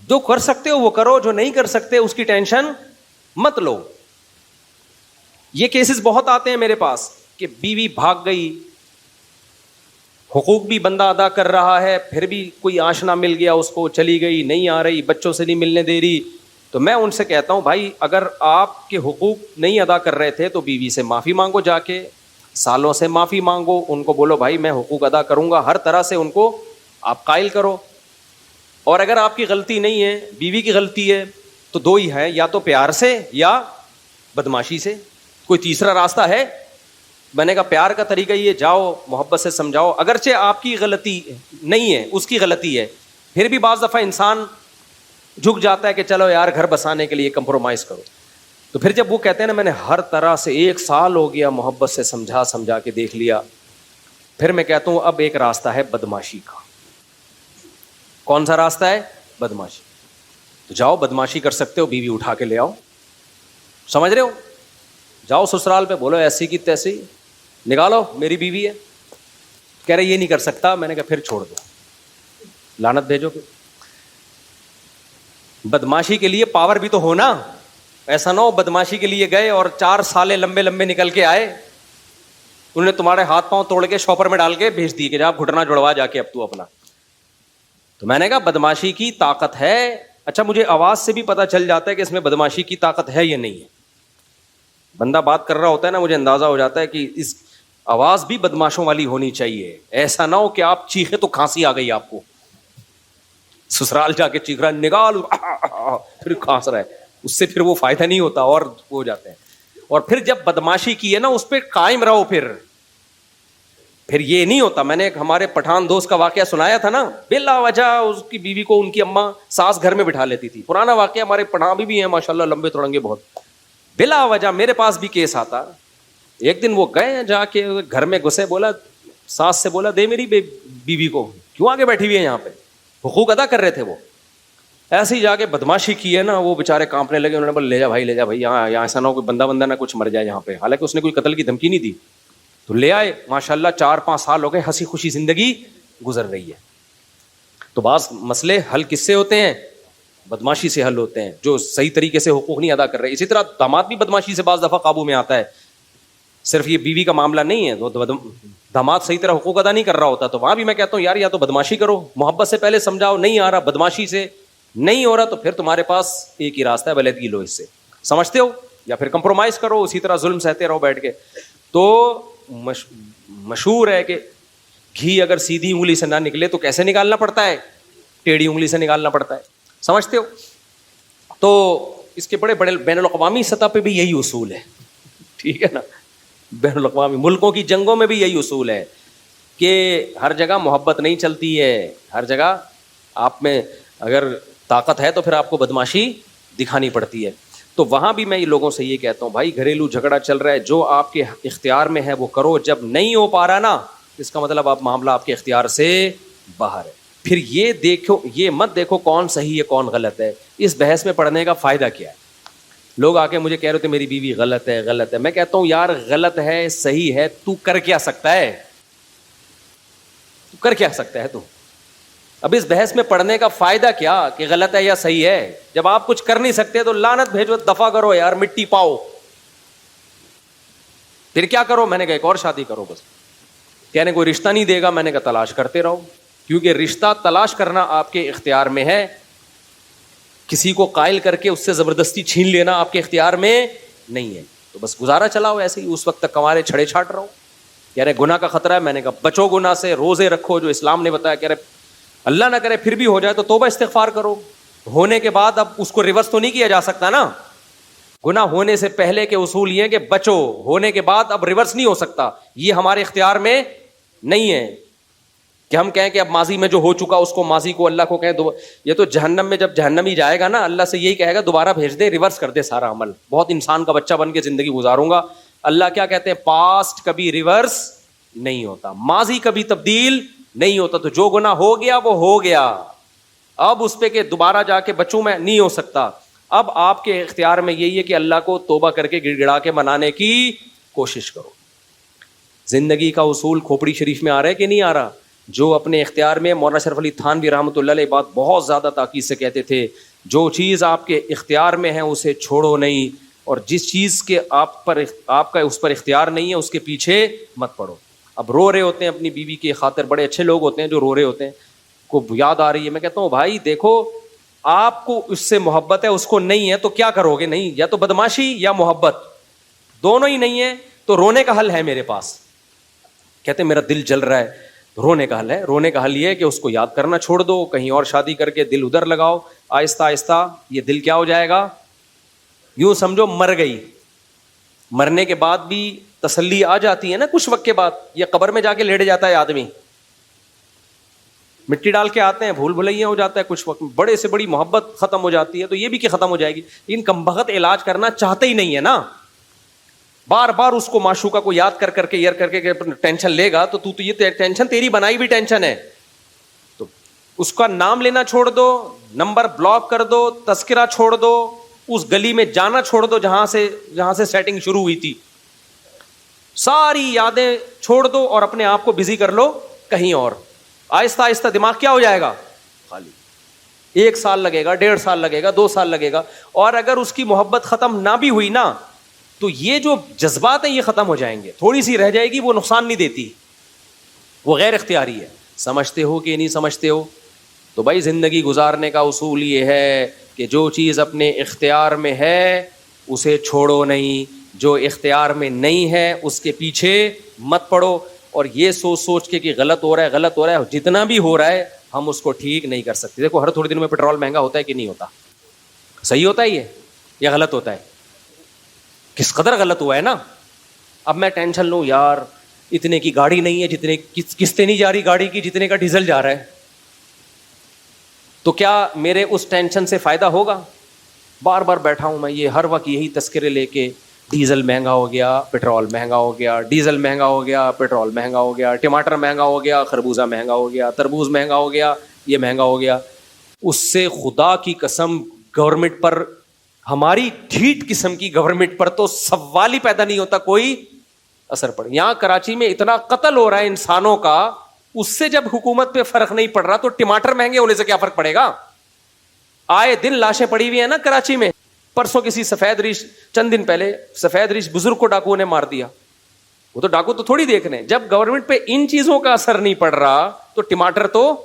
جو کر سکتے ہو وہ کرو, جو نہیں کر سکتے اس کی ٹینشن مت لو. یہ کیسز بہت آتے ہیں میرے پاس کہ بیوی بھاگ گئی, حقوق بھی بندہ ادا کر رہا ہے, پھر بھی کوئی آشنا مل گیا اس کو, چلی گئی, نہیں آ رہی, بچوں سے نہیں ملنے دے رہی. تو میں ان سے کہتا ہوں بھائی اگر آپ کے حقوق نہیں ادا کر رہے تھے تو بیوی سے معافی مانگو, جا کے سالوں سے معافی مانگو, ان کو بولو بھائی میں حقوق ادا کروں گا, ہر طرح سے ان کو آپ قائل کرو. اور اگر آپ کی غلطی نہیں ہے, بیوی کی غلطی ہے, تو دو ہی ہے, یا تو پیار سے یا بدماشی سے, کوئی تیسرا راستہ ہے؟ میں نے کہا پیار کا طریقہ یہ, جاؤ محبت سے سمجھاؤ, اگرچہ آپ کی غلطی نہیں ہے اس کی غلطی ہے, پھر بھی بعض دفعہ انسان جھک جاتا ہے کہ چلو یار گھر بسانے کے لیے کمپرومائز کرو. تو پھر جب وہ کہتے ہیں نا میں نے ہر طرح سے 1 سال ہو گیا محبت سے سمجھا کے دیکھ لیا, پھر میں کہتا ہوں اب ایک راستہ ہے بدماشی کا. کون سا راستہ ہے؟ بدماشی. تو جاؤ بدماشی کر سکتے ہو, بیوی اٹھا کے لے آؤ, سمجھ رہے ہو, جاؤ سسرال پہ بولو ایسی کی تیسی نکالو میری بیوی ہے, کہہ رہے یہ نہیں کر سکتا. میں نے کہا پھر چھوڑ دو, لعنت بھیجو. پھر بدماشی کے لیے پاور بھی تو ہونا, ایسا نہ ہو بدماشی کے لیے گئے اور 4 سالے لمبے نکل کے آئے, انہوں نے تمہارے ہاتھ پاؤں توڑ کے شاپر میں ڈال کے بھیج دی کہ جا گھٹنا جڑوا جا کے اب تو اپنا. تو میں نے کہا بدماشی کی طاقت ہے. اچھا مجھے آواز سے بھی پتا چل جاتا ہے کہ اس میں بدماشی کی طاقت ہے یا نہیں ہے. بندہ بات کر رہا ہوتا ہے نا, مجھے اندازہ ہو جاتا ہے کہ اس آواز بھی بدماشوں والی ہونی چاہیے. ایسا نہ ہو کہ آپ چیخے تو کھانسی آ گئی آپ کو, سسرال جا کے چیخ رہا نکال, پھر کھانس رہا ہے, اس سے پھر وہ فائدہ نہیں ہوتا اور ہو جاتے ہیں. اور پھر جب بدماشی کی ہے نا اس پہ قائم رہو, پھر یہ نہیں ہوتا. میں نے ایک ہمارے پٹھان دوست کا واقعہ سنایا تھا نا, بلا وجہ اس کی بیوی کو ان کی اماں ساس گھر میں بٹھا لیتی تھی. پرانا واقعہ, ہمارے پٹھان بھی ہیں ماشاءاللہ لمبے تڑنگے بہت. بلا وجہ میرے پاس بھی کیس آتا. ایک دن وہ گئے جا کے گھر میں گھسے, بولا ساس سے بولا دے میری بیوی کو, کیوں آگے بیٹھی ہوئی ہے یہاں پہ, حقوق ادا کر رہے تھے وہ. ایسے ہی جا کے بدماشی کی ہے نا, وہ بےچارے کانپنے لگے. انہوں نے بولا لے جا بھائی یہاں ایسا نہ ہو کوئی بندہ نہ کچھ مر جائے یہاں پہ. حالانکہ اس نے کوئی قتل کی دھمکی نہیں دی. تو لے آئے, ماشاءاللہ 4-5 سال ہو گئے, ہنسی خوشی زندگی گزر رہی ہے. تو بعض مسئلے حل کس سے ہوتے ہیں؟ بدماشی سے حل ہوتے ہیں, جو صحیح طریقے سے حقوق نہیں ادا کر رہے. اسی طرح داماد بھی بدماشی سے بعض دفعہ قابو میں آتا ہے. صرف یہ بیوی کا معاملہ نہیں ہے, داماد صحیح طرح حقوق ادا نہیں کر رہا ہوتا, تو وہاں بھی میں کہتا ہوں یار یا تو بدماشی کرو, محبت سے پہلے سمجھاؤ, نہیں آ رہا بدماشی سے نہیں ہو رہا, تو پھر تمہارے پاس ایک ہی راستہ ہے, بلیدگی لو اس سے, سمجھتے ہو, یا پھر کمپرومائز کرو, اسی طرح ظلم سہتے رہو بیٹھ کے. تو مشہور ہے کہ گھی اگر سیدھی انگلی سے نہ نکلے تو کیسے نکالنا پڑتا ہے؟ ٹیڑھی انگلی سے نکالنا پڑتا ہے, سمجھتے ہو. تو اس کے بڑے بڑے بین الاقوامی سطح پہ بھی یہی اصول ہے, ٹھیک ہے نا, بین الاقوامی ملکوں کی جنگوں میں بھی یہی اصول ہے کہ ہر جگہ محبت نہیں چلتی ہے, ہر جگہ آپ میں اگر طاقت ہے تو پھر آپ کو بدماشی دکھانی پڑتی ہے. تو وہاں بھی میں لوگوں سے یہ کہتا ہوں بھائی گھریلو جھگڑا چل رہا ہے, جو آپ کے اختیار میں ہے وہ کرو, جب نہیں ہو پا رہا نا اس کا مطلب آپ معاملہ آپ کے اختیار سے باہر ہے. پھر یہ مت دیکھو کون صحیح ہے کون غلط ہے, اس بحث میں پڑھنے کا فائدہ کیا ہے؟ لوگ آ کے مجھے کہہ رہے تھے میری بیوی غلط ہے, میں کہتا ہوں یار غلط ہے صحیح ہے, تو کر کیا سکتا ہے, تو اب اس بحث میں پڑھنے کا فائدہ کیا کہ غلط ہے یا صحیح ہے؟ جب آپ کچھ کر نہیں سکتے تو لعنت بھیجو, دفع کرو یار, مٹی پاؤ, پھر کیا کرو؟ میں نے کہا ایک اور شادی کرو بس. کہنے کوئی رشتہ نہیں دے گا, میں نے کہا تلاش کرتے رہو, کیونکہ رشتہ تلاش کرنا آپ کے اختیار میں ہے, کسی کو قائل کر کے اس سے زبردستی چھین لینا آپ کے اختیار میں نہیں ہے. تو بس گزارا چلاؤ ایسے ہی, اس وقت تک کمارے چھڑے چھاٹ رہو. کہہ رہے گناہ کا خطرہ ہے, میں نے کہا بچو گناہ سے, روزے رکھو جو اسلام نے بتایا. کہہ رہے اللہ نہ کرے پھر بھی ہو جائے تو توبہ استغفار کرو. ہونے کے بعد اب اس کو ریورس تو نہیں کیا جا سکتا نا, گناہ ہونے سے پہلے کے اصول یہ کہ بچو, ہونے کے بعد اب ریورس نہیں ہو سکتا. یہ ہمارے اختیار میں نہیں ہے کہ ہم کہیں کہ اب ماضی میں جو ہو چکا اس کو, ماضی کو اللہ کو کہیں. یہ تو جہنم میں جب جہنمی جائے گا نا, اللہ سے یہی کہے گا دوبارہ بھیج دے, ریورس کر دے سارا عمل, بہت انسان کا بچہ بن کے زندگی گزاروں گا. اللہ کیا کہتے ہیں, پاسٹ کبھی ریورس نہیں ہوتا, ماضی کبھی تبدیل نہیں ہوتا. تو جو گناہ ہو گیا وہ ہو گیا, اب اس پہ کہ دوبارہ جا کے بچوں میں نہیں ہو سکتا. اب آپ کے اختیار میں یہی ہے کہ اللہ کو توبہ کر کے گڑ گڑا کے منانے کی کوشش کرو. زندگی کا اصول کھوپڑی شریف میں آ رہا ہے کہ نہیں آ رہا؟ جو اپنے اختیار میں، مولانا شرف علی تھانوی رحمۃ اللہ علیہ بات بہت زیادہ تاکید سے کہتے تھے، جو چیز آپ کے اختیار میں ہے اسے چھوڑو نہیں، اور جس چیز کے آپ کا اس پر اختیار نہیں ہے اس کے پیچھے مت پڑو۔ اب رو رہے ہوتے ہیں اپنی بیوی کی خاطر، بڑے اچھے لوگ ہوتے ہیں جو رو رہے ہوتے ہیں، کو یاد آ رہی ہے، میں کہتا ہوں بھائی دیکھو آپ کو اس سے محبت ہے، اس کو نہیں ہے، تو کیا کرو گے؟ نہیں، یا تو بدماشی یا محبت، دونوں ہی نہیں ہے تو رونے کا حل ہے میرے پاس۔ کہتے ہیں میرا دل جل رہا ہے، رونے کا حل ہے۔ رونے کا حل یہ ہے کہ اس کو یاد کرنا چھوڑ دو، کہیں اور شادی کر کے دل ادھر لگاؤ، آہستہ آہستہ یہ دل کیا ہو جائے گا، یوں سمجھو مر گئی۔ مرنے کے بعد بھی تسلی آ جاتی ہے نا کچھ وقت کے بعد، یہ قبر میں جا کے لیٹ جاتا ہے آدمی، مٹی ڈال کے آتے ہیں، بھول بھلیا ہو جاتا ہے کچھ وقت، بڑے سے بڑی محبت ختم ہو جاتی ہے، تو یہ بھی کہ ختم ہو جائے گی، لیکن کمبخت علاج کرنا چاہتے ہی نہیں ہے نا، بار بار اس کو معشوقہ کو یاد کر کے یار کر کے ٹینشن لے گا تو یہ ٹینشن تیری بنائی بھی ٹینشن ہے، تو اس کا نام لینا چھوڑ دو، نمبر بلاک کر دو، تذکرہ چھوڑ دو، اس گلی میں جانا چھوڑ دو جہاں سے سیٹنگ شروع ہوئی تھی، ساری یادیں چھوڑ دو اور اپنے آپ کو بزی کر لو کہیں اور۔ آہستہ آہستہ دماغ کیا ہو جائے گا، خالی۔ 1 سال لگے گا، 1.5 سال لگے گا، 2 سال لگے گا، اور اگر اس کی محبت ختم نہ بھی ہوئی نا تو یہ جو جذبات ہیں یہ ختم ہو جائیں گے، تھوڑی سی رہ جائے گی، وہ نقصان نہیں دیتی، وہ غیر اختیاری ہے۔ سمجھتے ہو کہ نہیں سمجھتے ہو؟ تو بھائی زندگی گزارنے کا اصول یہ ہے کہ جو چیز اپنے اختیار میں ہے اسے چھوڑو نہیں، جو اختیار میں نہیں ہے اس کے پیچھے مت پڑو، اور یہ سوچ کے کہ غلط ہو رہا ہے، جتنا بھی ہو رہا ہے ہم اس کو ٹھیک نہیں کر سکتے۔ دیکھو ہر تھوڑے دن میں پیٹرول مہنگا ہوتا ہے کہ نہیں ہوتا؟ صحیح ہوتا ہے یہ یا غلط ہوتا ہے؟ کس قدر غلط ہوا ہے نا۔ اب میں ٹینشن لوں یار اتنے کی گاڑی نہیں ہے جتنے قسطیں نہیں جا رہی گاڑی کی جتنے کا ڈیزل جا رہا ہے، تو کیا میرے اس ٹینشن سے فائدہ ہوگا؟ بار بار بیٹھا ہوں میں یہ ہر وقت یہی تذکرے لے کے، ڈیزل مہنگا ہو گیا، پیٹرول مہنگا ہو گیا، ڈیزل مہنگا ہو گیا، پیٹرول مہنگا ہو گیا، ٹماٹر مہنگا ہو گیا، خربوزہ مہنگا ہو گیا، تربوز مہنگا ہو گیا، یہ مہنگا ہو گیا۔ اس سے خدا کی قسم گورنمنٹ پر، ہماری ڈھیٹ قسم کی گورنمنٹ پر تو سوال ہی پیدا نہیں ہوتا کوئی اثر پڑے۔ یہاں کراچی میں اتنا قتل ہو رہا ہے انسانوں کا، اس سے جب حکومت پہ فرق نہیں پڑ رہا تو ٹماٹر مہنگے ہونے سے کیا فرق پڑے گا؟ آئے دن لاشیں پڑی ہوئی ہیں نا کراچی میں۔ پرسوں کسی سفید ریش، چند دن پہلے سفید ریش بزرگ کو ڈاکوؤں نے مار دیا۔ وہ تو ڈاکو تو تھوڑی دیکھ رہے ہیں، جب گورنمنٹ پہ ان چیزوں کا اثر نہیں پڑ رہا تو ٹماٹر تو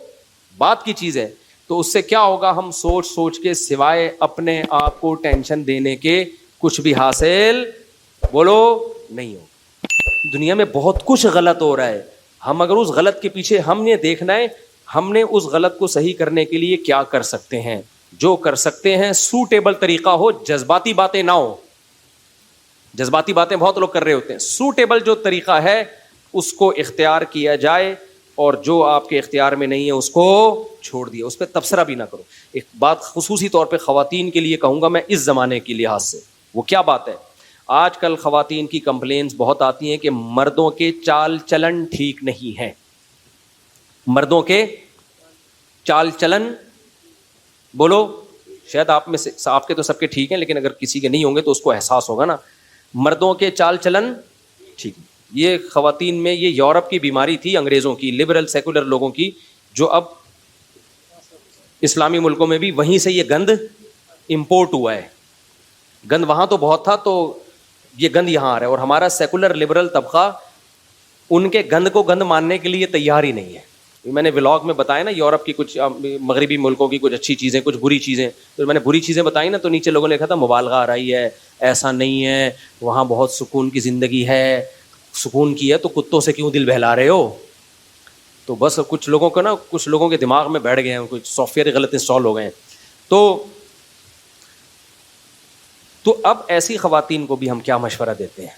بات کی چیز ہے۔ تو اس سے کیا ہوگا، ہم سوچ کے سوائے اپنے آپ کو ٹینشن دینے کے کچھ بھی حاصل بولو نہیں ہو۔ دنیا میں بہت کچھ غلط ہو رہا ہے، ہم اگر اس غلط کے پیچھے ہم نے دیکھنا ہے ہم نے اس غلط کو صحیح کرنے کے لیے کیا کر سکتے ہیں۔ جو کر سکتے ہیں سوٹیبل طریقہ ہو، جذباتی باتیں نہ ہو۔ جذباتی باتیں بہت لوگ کر رہے ہوتے ہیں، سوٹیبل جو طریقہ ہے اس کو اختیار کیا جائے، اور جو آپ کے اختیار میں نہیں ہے اس کو چھوڑ دیا، اس پہ تبصرہ بھی نہ کرو۔ ایک بات خصوصی طور پہ خواتین کے لیے کہوں گا میں اس زمانے کے لحاظ سے، وہ کیا بات ہے، آج کل خواتین کی کمپلینز بہت آتی ہیں کہ مردوں کے چال چلن ٹھیک نہیں ہے۔ مردوں کے چال چلن، بولو شاید آپ میں سے، آپ کے تو سب کے ٹھیک ہیں لیکن اگر کسی کے نہیں ہوں گے تو اس کو احساس ہوگا نا، مردوں کے چال چلن ٹھیک۔ یہ خواتین میں یہ یورپ کی بیماری تھی، انگریزوں کی، لبرل سیکولر لوگوں کی، جو اب اسلامی ملکوں میں بھی وہیں سے یہ گند امپورٹ ہوا ہے۔ گند وہاں تو بہت تھا تو یہ گند یہاں آ رہا ہے، اور ہمارا سیکولر لبرل طبقہ ان کے گند کو گند ماننے کے لیے تیار ہی نہیں ہے۔ میں نے ولاگ میں بتایا نا یورپ کی کچھ مغربی ملکوں کی کچھ اچھی چیزیں کچھ بری چیزیں، تو میں نے بری چیزیں بتائی نا تو نیچے لوگوں نے لکھا تھا مبالغہ آ رہی ہے، ایسا نہیں ہے، وہاں بہت سکون کی زندگی ہے، سکون کی ہے تو کتوں سے کیوں دل بہلا رہے ہو؟ تو بس کچھ لوگوں کو نا، کچھ لوگوں کے دماغ میں بیٹھ گئے ہیں، کچھ سافٹ ویئر غلط انسٹال ہو گئے ہیں۔ تو اب ایسی خواتین کو بھی ہم کیا مشورہ دیتے ہیں،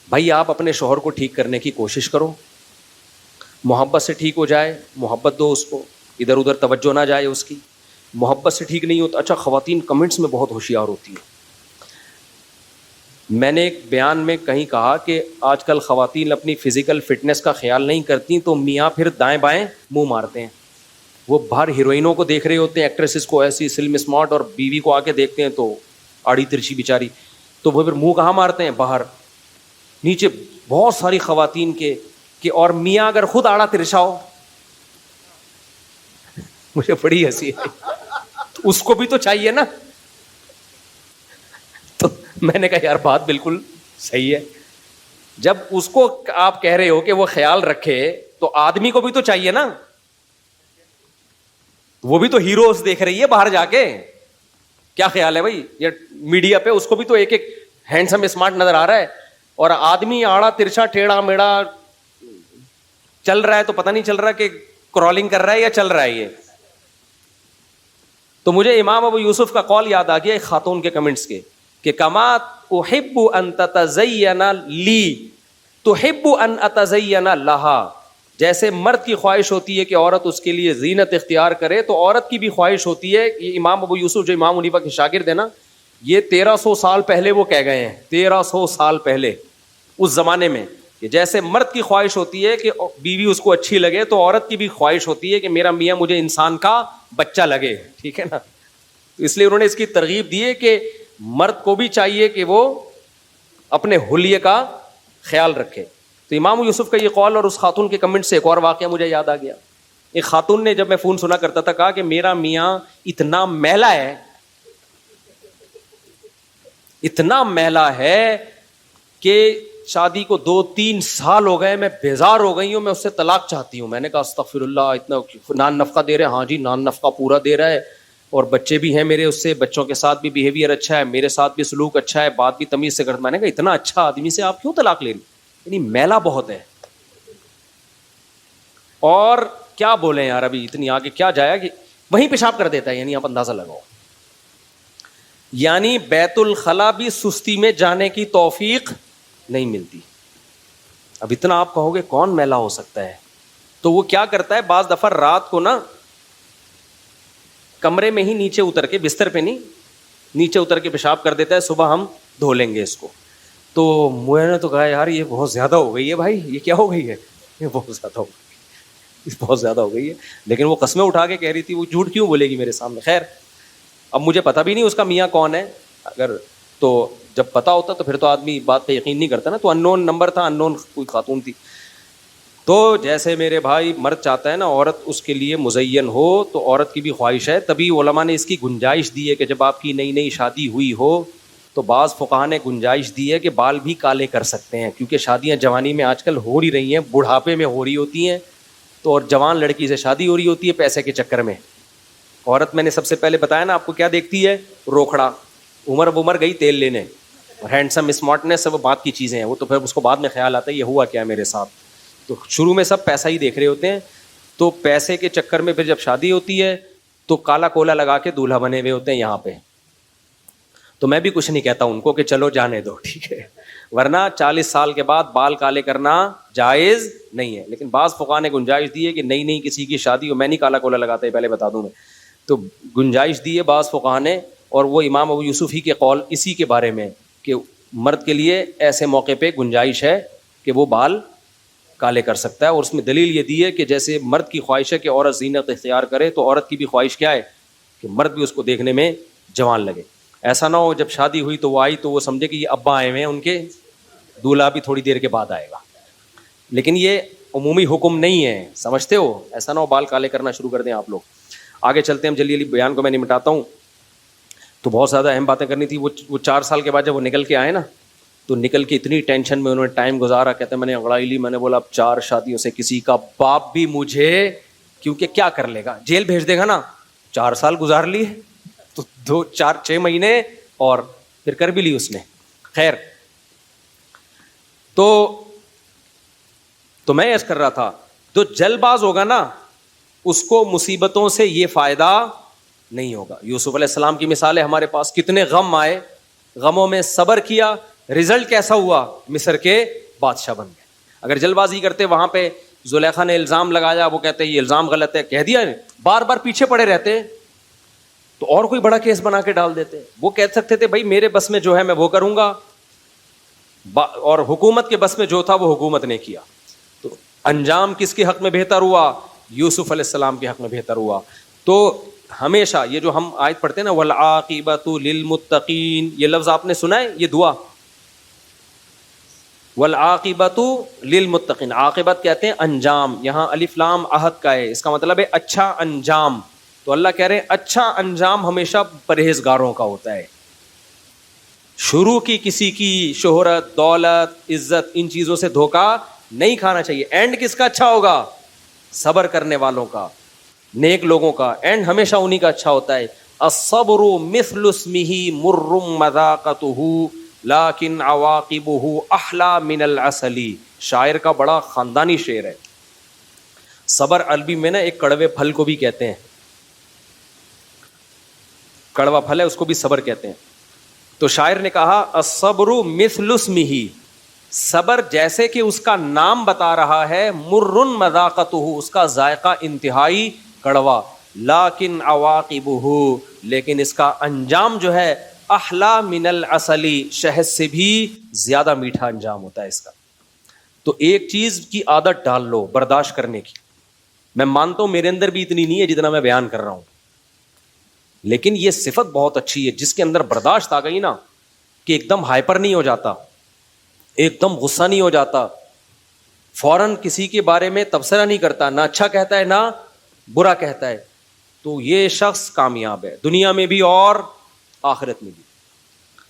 بھائی آپ اپنے شوہر کو ٹھیک کرنے کی کوشش کرو، محبت سے ٹھیک ہو جائے، محبت دو اس کو، ادھر ادھر توجہ نہ جائے اس کی۔ محبت سے ٹھیک نہیں ہوتا، اچھا خواتین کمنٹس میں بہت ہوشیار ہوتی ہیں۔ میں نے ایک بیان میں کہیں کہا کہ آج کل خواتین اپنی فزیکل فٹنس کا خیال نہیں کرتی تو میاں پھر دائیں بائیں منہ مارتے ہیں۔ وہ باہر ہیروئنوں کو دیکھ رہے ہوتے ہیں، ایکٹریسز کو ایسی سلم اسمارٹ، اور بیوی کو آ کے دیکھتے ہیں تو آڑی ترچی بیچاری، تو وہ پھر منہ کہاں مارتے ہیں؟ باہر۔ نیچے بہت ساری خواتین کے کہ اور میاں اگر خود آڑا ترشا ہو. مجھے بڑی ہنسی ہے, اس کو بھی تو چاہیے نا. تو میں نے کہا یار بات بالکل صحیح ہے, جب اس کو آپ کہہ رہے ہو کہ وہ خیال رکھے تو آدمی کو بھی تو چاہیے نا, وہ بھی تو ہیروز دیکھ رہی ہے باہر جا کے. کیا خیال ہے بھائی, یہ میڈیا پہ اس کو بھی تو ایک ایک ہینڈسم اسمارٹ نظر آ رہا ہے, اور آدمی آڑا ترچا ٹیڑھا میڑا چل رہا ہے تو پتہ نہیں چل رہا کہ کرالنگ کر رہا ہے یا چل رہا ہے یہ. تو مجھے امام ابو یوسف کا قول یاد آ گیا ایک خاتون کے کمنٹس کے کہ کما احب ان تتزین لی تحب ان اتزین لہا, جیسے مرد کی خواہش ہوتی ہے کہ عورت اس کے لیے زینت اختیار کرے تو عورت کی بھی خواہش ہوتی ہے. یہ امام ابو یوسف جو امام حنیفہ کے شاگرد ہیں نا, یہ 1300 سال پہلے وہ کہہ گئے ہیں, 1300 سال پہلے اس زمانے میں, کہ جیسے مرد کی خواہش ہوتی ہے کہ بیوی اس کو اچھی لگے تو عورت کی بھی خواہش ہوتی ہے کہ میرا میاں مجھے انسان کا بچہ لگے. ٹھیک ہے نا, تو اس لیے انہوں نے اس کی ترغیب دی ہے کہ مرد کو بھی چاہیے کہ وہ اپنے حلیے کا خیال رکھے. تو امام یوسف کا یہ قول اور اس خاتون کے کمنٹ سے ایک اور واقعہ مجھے یاد آ گیا. ایک خاتون نے, جب میں فون سنا کرتا تھا, کہا کہ میرا میاں اتنا میلا ہے, اتنا میلا ہے کہ شادی کو 2-3 سال ہو گئے, میں بیزار ہو گئی ہوں, میں اس سے طلاق چاہتی ہوں. میں نے کہا استغفر اللہ, اتنا نان نفقہ دے رہے ہیں؟ ہاں جی نان نفقہ پورا دے رہا ہے, اور بچے بھی ہیں میرے اس سے, بچوں کے ساتھ بھی بیہیویئر اچھا ہے, میرے ساتھ بھی سلوک اچھا ہے, بات بھی تمیز سے کرتا. میں نے کہا اتنا اچھا آدمی سے آپ کیوں طلاق لے رہی, یعنی میلا بہت ہے. اور کیا بولیں یار, ابھی اتنی آگے کیا جائے کہ وہیں پیشاب کر دیتا ہے, یعنی آپ اندازہ لگاؤ. یعنی بیت الخلا بھی سستی میں جانے کی توفیق نہیں ملتی. اب اتنا آپ کہو گے کون میلا ہو سکتا ہے, تو وہ کیا کرتا ہے, بعض دفعہ رات کو نا کمرے میں ہی نیچے اتر کے, بستر پہ نہیں, نیچے اتر کے پیشاب کر دیتا ہے, صبح ہم دھو لیں گے اس کو. تو میں نے تو کہا یار یہ بہت زیادہ ہو گئی ہے بھائی, یہ کیا ہو گئی ہے, یہ بہت زیادہ ہو گئی, بہت زیادہ ہو گئی ہے. لیکن وہ قسمیں اٹھا کے کہہ رہی تھی, وہ جھوٹ کیوں بولے گی میرے سامنے. خیر اب مجھے پتہ بھی نہیں اس کا میاں کون ہے, اگر تو جب پتہ ہوتا تو پھر تو آدمی بات پہ یقین نہیں کرتا نا. تو ان نون نمبر تھا, ان نون کوئی خاتون تھی. تو جیسے میرے بھائی مرد چاہتا ہے نا عورت اس کے لیے مزین ہو, تو عورت کی بھی خواہش ہے. تبھی علماء نے اس کی گنجائش دی ہے کہ جب آپ کی نئی نئی شادی ہوئی ہو تو بعض فقہا نے گنجائش دی ہے کہ بال بھی کالے کر سکتے ہیں, کیونکہ شادیاں جوانی میں آج کل ہو ہی رہی ہیں, بڑھاپے میں ہو رہی ہوتی ہیں. تو اور جوان لڑکی سے شادی ہو رہی ہوتی ہے پیسے کے چکر میں. عورت میں نے سب سے پہلے بتایا نا آپ کو کیا دیکھتی ہے, روکھڑا, عمر گئی تیل لینے, ہینڈسم اسمارٹنیس سب بات کی چیزیں ہیں. وہ تو پھر اس کو بعد میں خیال آتا ہے یہ ہوا کیا میرے ساتھ. تو شروع میں سب پیسہ ہی دیکھ رہے ہوتے ہیں, تو پیسے کے چکر میں پھر جب شادی ہوتی ہے تو کالا کولا لگا کے دولہا بنے ہوئے ہوتے ہیں یہاں پہ. تو میں بھی کچھ نہیں کہتا ان کو کہ چلو جانے دو, ٹھیک ہے, ورنہ 40 سال کے بعد بال کالے کرنا جائز نہیں ہے. لیکن بعض فقہا نے گنجائش دی ہے کہ نہیں کسی کی شادی ہو, میں نہیں کالا کولا لگاتا, پہلے بتا دوں میں, تو گنجائش دی ہے بعض فقہا نے. اور وہ امام ابو یوسف ہی کے قول اسی کے بارے میں کہ مرد کے لیے ایسے موقع پہ گنجائش ہے کہ وہ بال کالے کر سکتا ہے. اور اس میں دلیل یہ دی ہے کہ جیسے مرد کی خواہش ہے کہ عورت زینت اختیار کرے, تو عورت کی بھی خواہش کیا ہے کہ مرد بھی اس کو دیکھنے میں جوان لگے. ایسا نہ ہو جب شادی ہوئی تو وہ آئی تو وہ سمجھے کہ یہ ابا آئے ہوئے ہیں ان کے, دولہا بھی تھوڑی دیر کے بعد آئے گا. لیکن یہ عمومی حکم نہیں ہے, سمجھتے ہو, ایسا نہ ہو بال کالے کرنا شروع کر دیں آپ لوگ. آگے چلتے ہیں, ہم جلدی بیان کو میں نمٹاتا ہوں. تو بہت زیادہ اہم باتیں کرنی تھی. وہ 4 سال کے بعد جب وہ نکل کے آئے نا, تو نکل کے اتنی ٹینشن میں انہوں نے ٹائم گزارا. کہتے ہیں میں نے انگڑائی لی, میں نے بولا اب 4 شادیوں سے کسی کا باپ بھی مجھے, کیونکہ کیا کر لے گا, جیل بھیج دے گا نا. 4 سال گزار لیے تو 2-4-6 مہینے اور پھر کر بھی لی اس نے. خیر تو میں ایسا کر رہا تھا, جو جلد باز ہوگا نا اس کو مصیبتوں سے یہ فائدہ نہیں ہوگا. یوسف علیہ السلام کی مثال ہے ہمارے پاس, کتنے غم آئے, غموں میں صبر کیا, رزلٹ کیسا ہوا, مصر کے بادشاہ بن گئے. اگر جلد بازی کرتے, وہاں پہ زلیخا نے الزام لگایا, وہ کہتے یہ الزام غلط ہے, کہہ دیا, بار بار پیچھے پڑے رہتے تو اور کوئی بڑا کیس بنا کے ڈال دیتے. وہ کہہ سکتے تھے بھائی میرے بس میں جو ہے میں وہ کروں گا, اور حکومت کے بس میں جو تھا وہ حکومت نے کیا. تو انجام کس کے حق میں بہتر ہوا, یوسف علیہ السلام کے حق میں بہتر ہوا. تو ہمیشہ یہ جو ہم آیت پڑھتے ہیں نا, والعاقبۃ للمتقین, یہ لفظ آپ نے سنا ہے, یہ دعا والعاقبۃ للمتقین، عاقبت کہتے ہیں انجام، یہاں الف لام عہد کا ہے، اس کا مطلب ہے اچھا انجام. تو اللہ کہہ رہے ہیں اچھا انجام ہمیشہ پرہیزگاروں کا ہوتا ہے. شروع کی کسی کی شہرت، دولت، عزت، ان چیزوں سے دھوکا نہیں کھانا چاہیے. اینڈ کس کا اچھا ہوگا؟ صبر کرنے والوں کا، نیک لوگوں کا اینڈ ہمیشہ انہی کا اچھا ہوتا ہے. الصبر مثل اسمہ مر مذاقتہ لیکن عواقبہ احلی من العسل. شاعر کا بڑا خاندانی شعر ہے. صبر عربی میں نا ایک کڑوے پھل کو بھی کہتے ہیں، کڑوا پھل ہے اس کو بھی صبر کہتے ہیں. تو شاعر نے کہا الصبر مثل اسمہ، صبر جیسے کہ اس کا نام بتا رہا ہے، مر مذاقتہ، اس کا ذائقہ انتہائی کڑوا، لیکن عواقبہ، لیکن اس کا انجام جو ہے احلی من العسل، شہد سے بھی زیادہ میٹھا انجام ہوتا ہے اس کا. تو ایک چیز کی عادت ڈال لو برداشت کرنے کی. میں مانتا ہوں میرے اندر بھی اتنی نہیں ہے جتنا میں بیان کر رہا ہوں، لیکن یہ صفت بہت اچھی ہے. جس کے اندر برداشت آ گئی نا کہ ایک دم ہائپر نہیں ہو جاتا، ایک دم غصہ نہیں ہو جاتا، فوراً کسی کے بارے میں تبصرہ نہیں کرتا، نہ اچھا کہتا ہے نہ برا کہتا ہے، تو یہ شخص کامیاب ہے دنیا میں بھی اور آخرت میں بھی.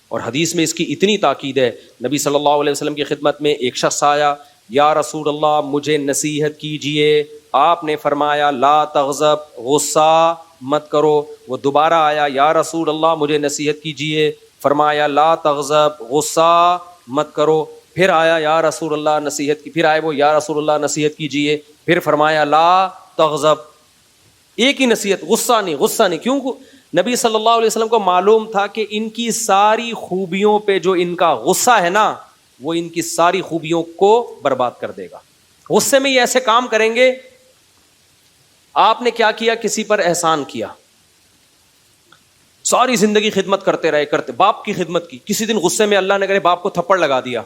اور حدیث میں اس کی اتنی تاکید ہے. نبی صلی اللہ علیہ وسلم کی خدمت میں ایک شخص آیا، یا رسول اللہ مجھے نصیحت کیجئے. آپ نے فرمایا لا تغضب، غصہ مت کرو. وہ دوبارہ آیا، یا رسول اللہ مجھے نصیحت کیجئے. فرمایا لا تغضب، غصہ مت کرو. پھر آیا، یا رسول اللہ نصیحت کی. پھر آئے وہ، یا رسول اللہ نصیحت کیجئے. پھر فرمایا لا تغضب. ایک ہی نصیحت، غصہ نہیں، غصہ نہیں. کیوں؟ نبی صلی اللہ علیہ وسلم کو معلوم تھا کہ ان کی ساری خوبیوں پہ جو ان کا غصہ ہے نا، وہ ان کی ساری خوبیوں کو برباد کر دے گا. غصے میں یہ ایسے کام کریں گے. آپ نے کیا کیا؟ کسی پر احسان کیا، ساری زندگی خدمت کرتے رہے، کرتے، باپ کی خدمت کی. کسی دن غصے میں اللہ نے کرے باپ کو تھپڑ لگا دیا،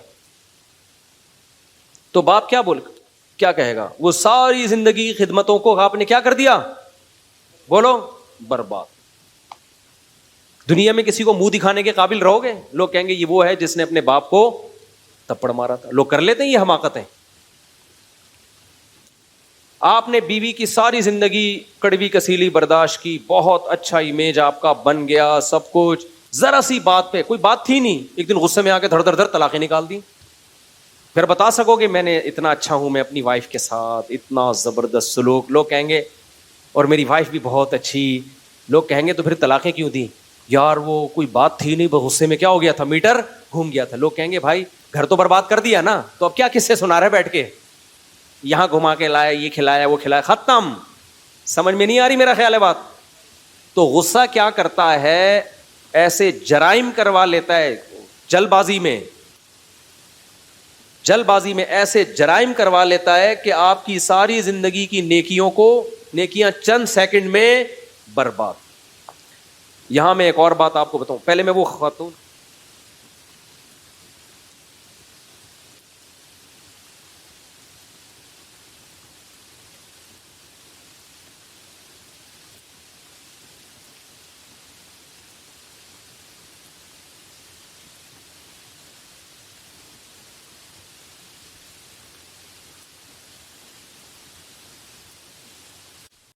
تو باپ کیا کہے گا؟ وہ ساری زندگی کی خدمتوں کو آپ نے کیا کر دیا؟ بولو، برباد. دنیا میں کسی کو منہ دکھانے کے قابل رہو گے؟ لوگ کہیں گے یہ وہ ہے جس نے اپنے باپ کو تھپڑ مارا تھا. لوگ کر لیتے ہیں یہ حماقتیں. آپ نے بیوی کی ساری زندگی کڑوی کسیلی برداشت کی، بہت اچھا امیج آپ کا بن گیا، سب کچھ، ذرا سی بات پہ، کوئی بات تھی نہیں، ایک دن غصے میں آ کے دھڑ دھڑ دھڑ طلاقیں نکال دی. پھر بتا سکو گے میں نے اتنا اچھا ہوں میں اپنی وائف کے ساتھ، اتنا زبردست سلوک. لوگ کہیں گے اور میری وائف بھی بہت اچھی. لوگ کہیں گے تو پھر طلاقیں کیوں دی؟ یار وہ کوئی بات تھی نہیں، غصے میں کیا ہو گیا تھا، میٹر گھوم گیا تھا. لوگ کہیں گے بھائی گھر تو برباد کر دیا نا، تو اب کیا قصے سنا رہے بیٹھ کے، یہاں گھما کے لایا، یہ کھلایا وہ کھلایا، ختم. سمجھ میں نہیں آ رہی میرا خیال ہے بات. تو غصہ کیا کرتا ہے؟ ایسے جرائم کروا لیتا ہے. جلد بازی میں ایسے جرائم کروا لیتا ہے کہ آپ کی ساری زندگی کی نیکیاں چند سیکنڈ میں برباد. یہاں میں ایک اور بات آپ کو بتاؤں. پہلے میں وہ خاتون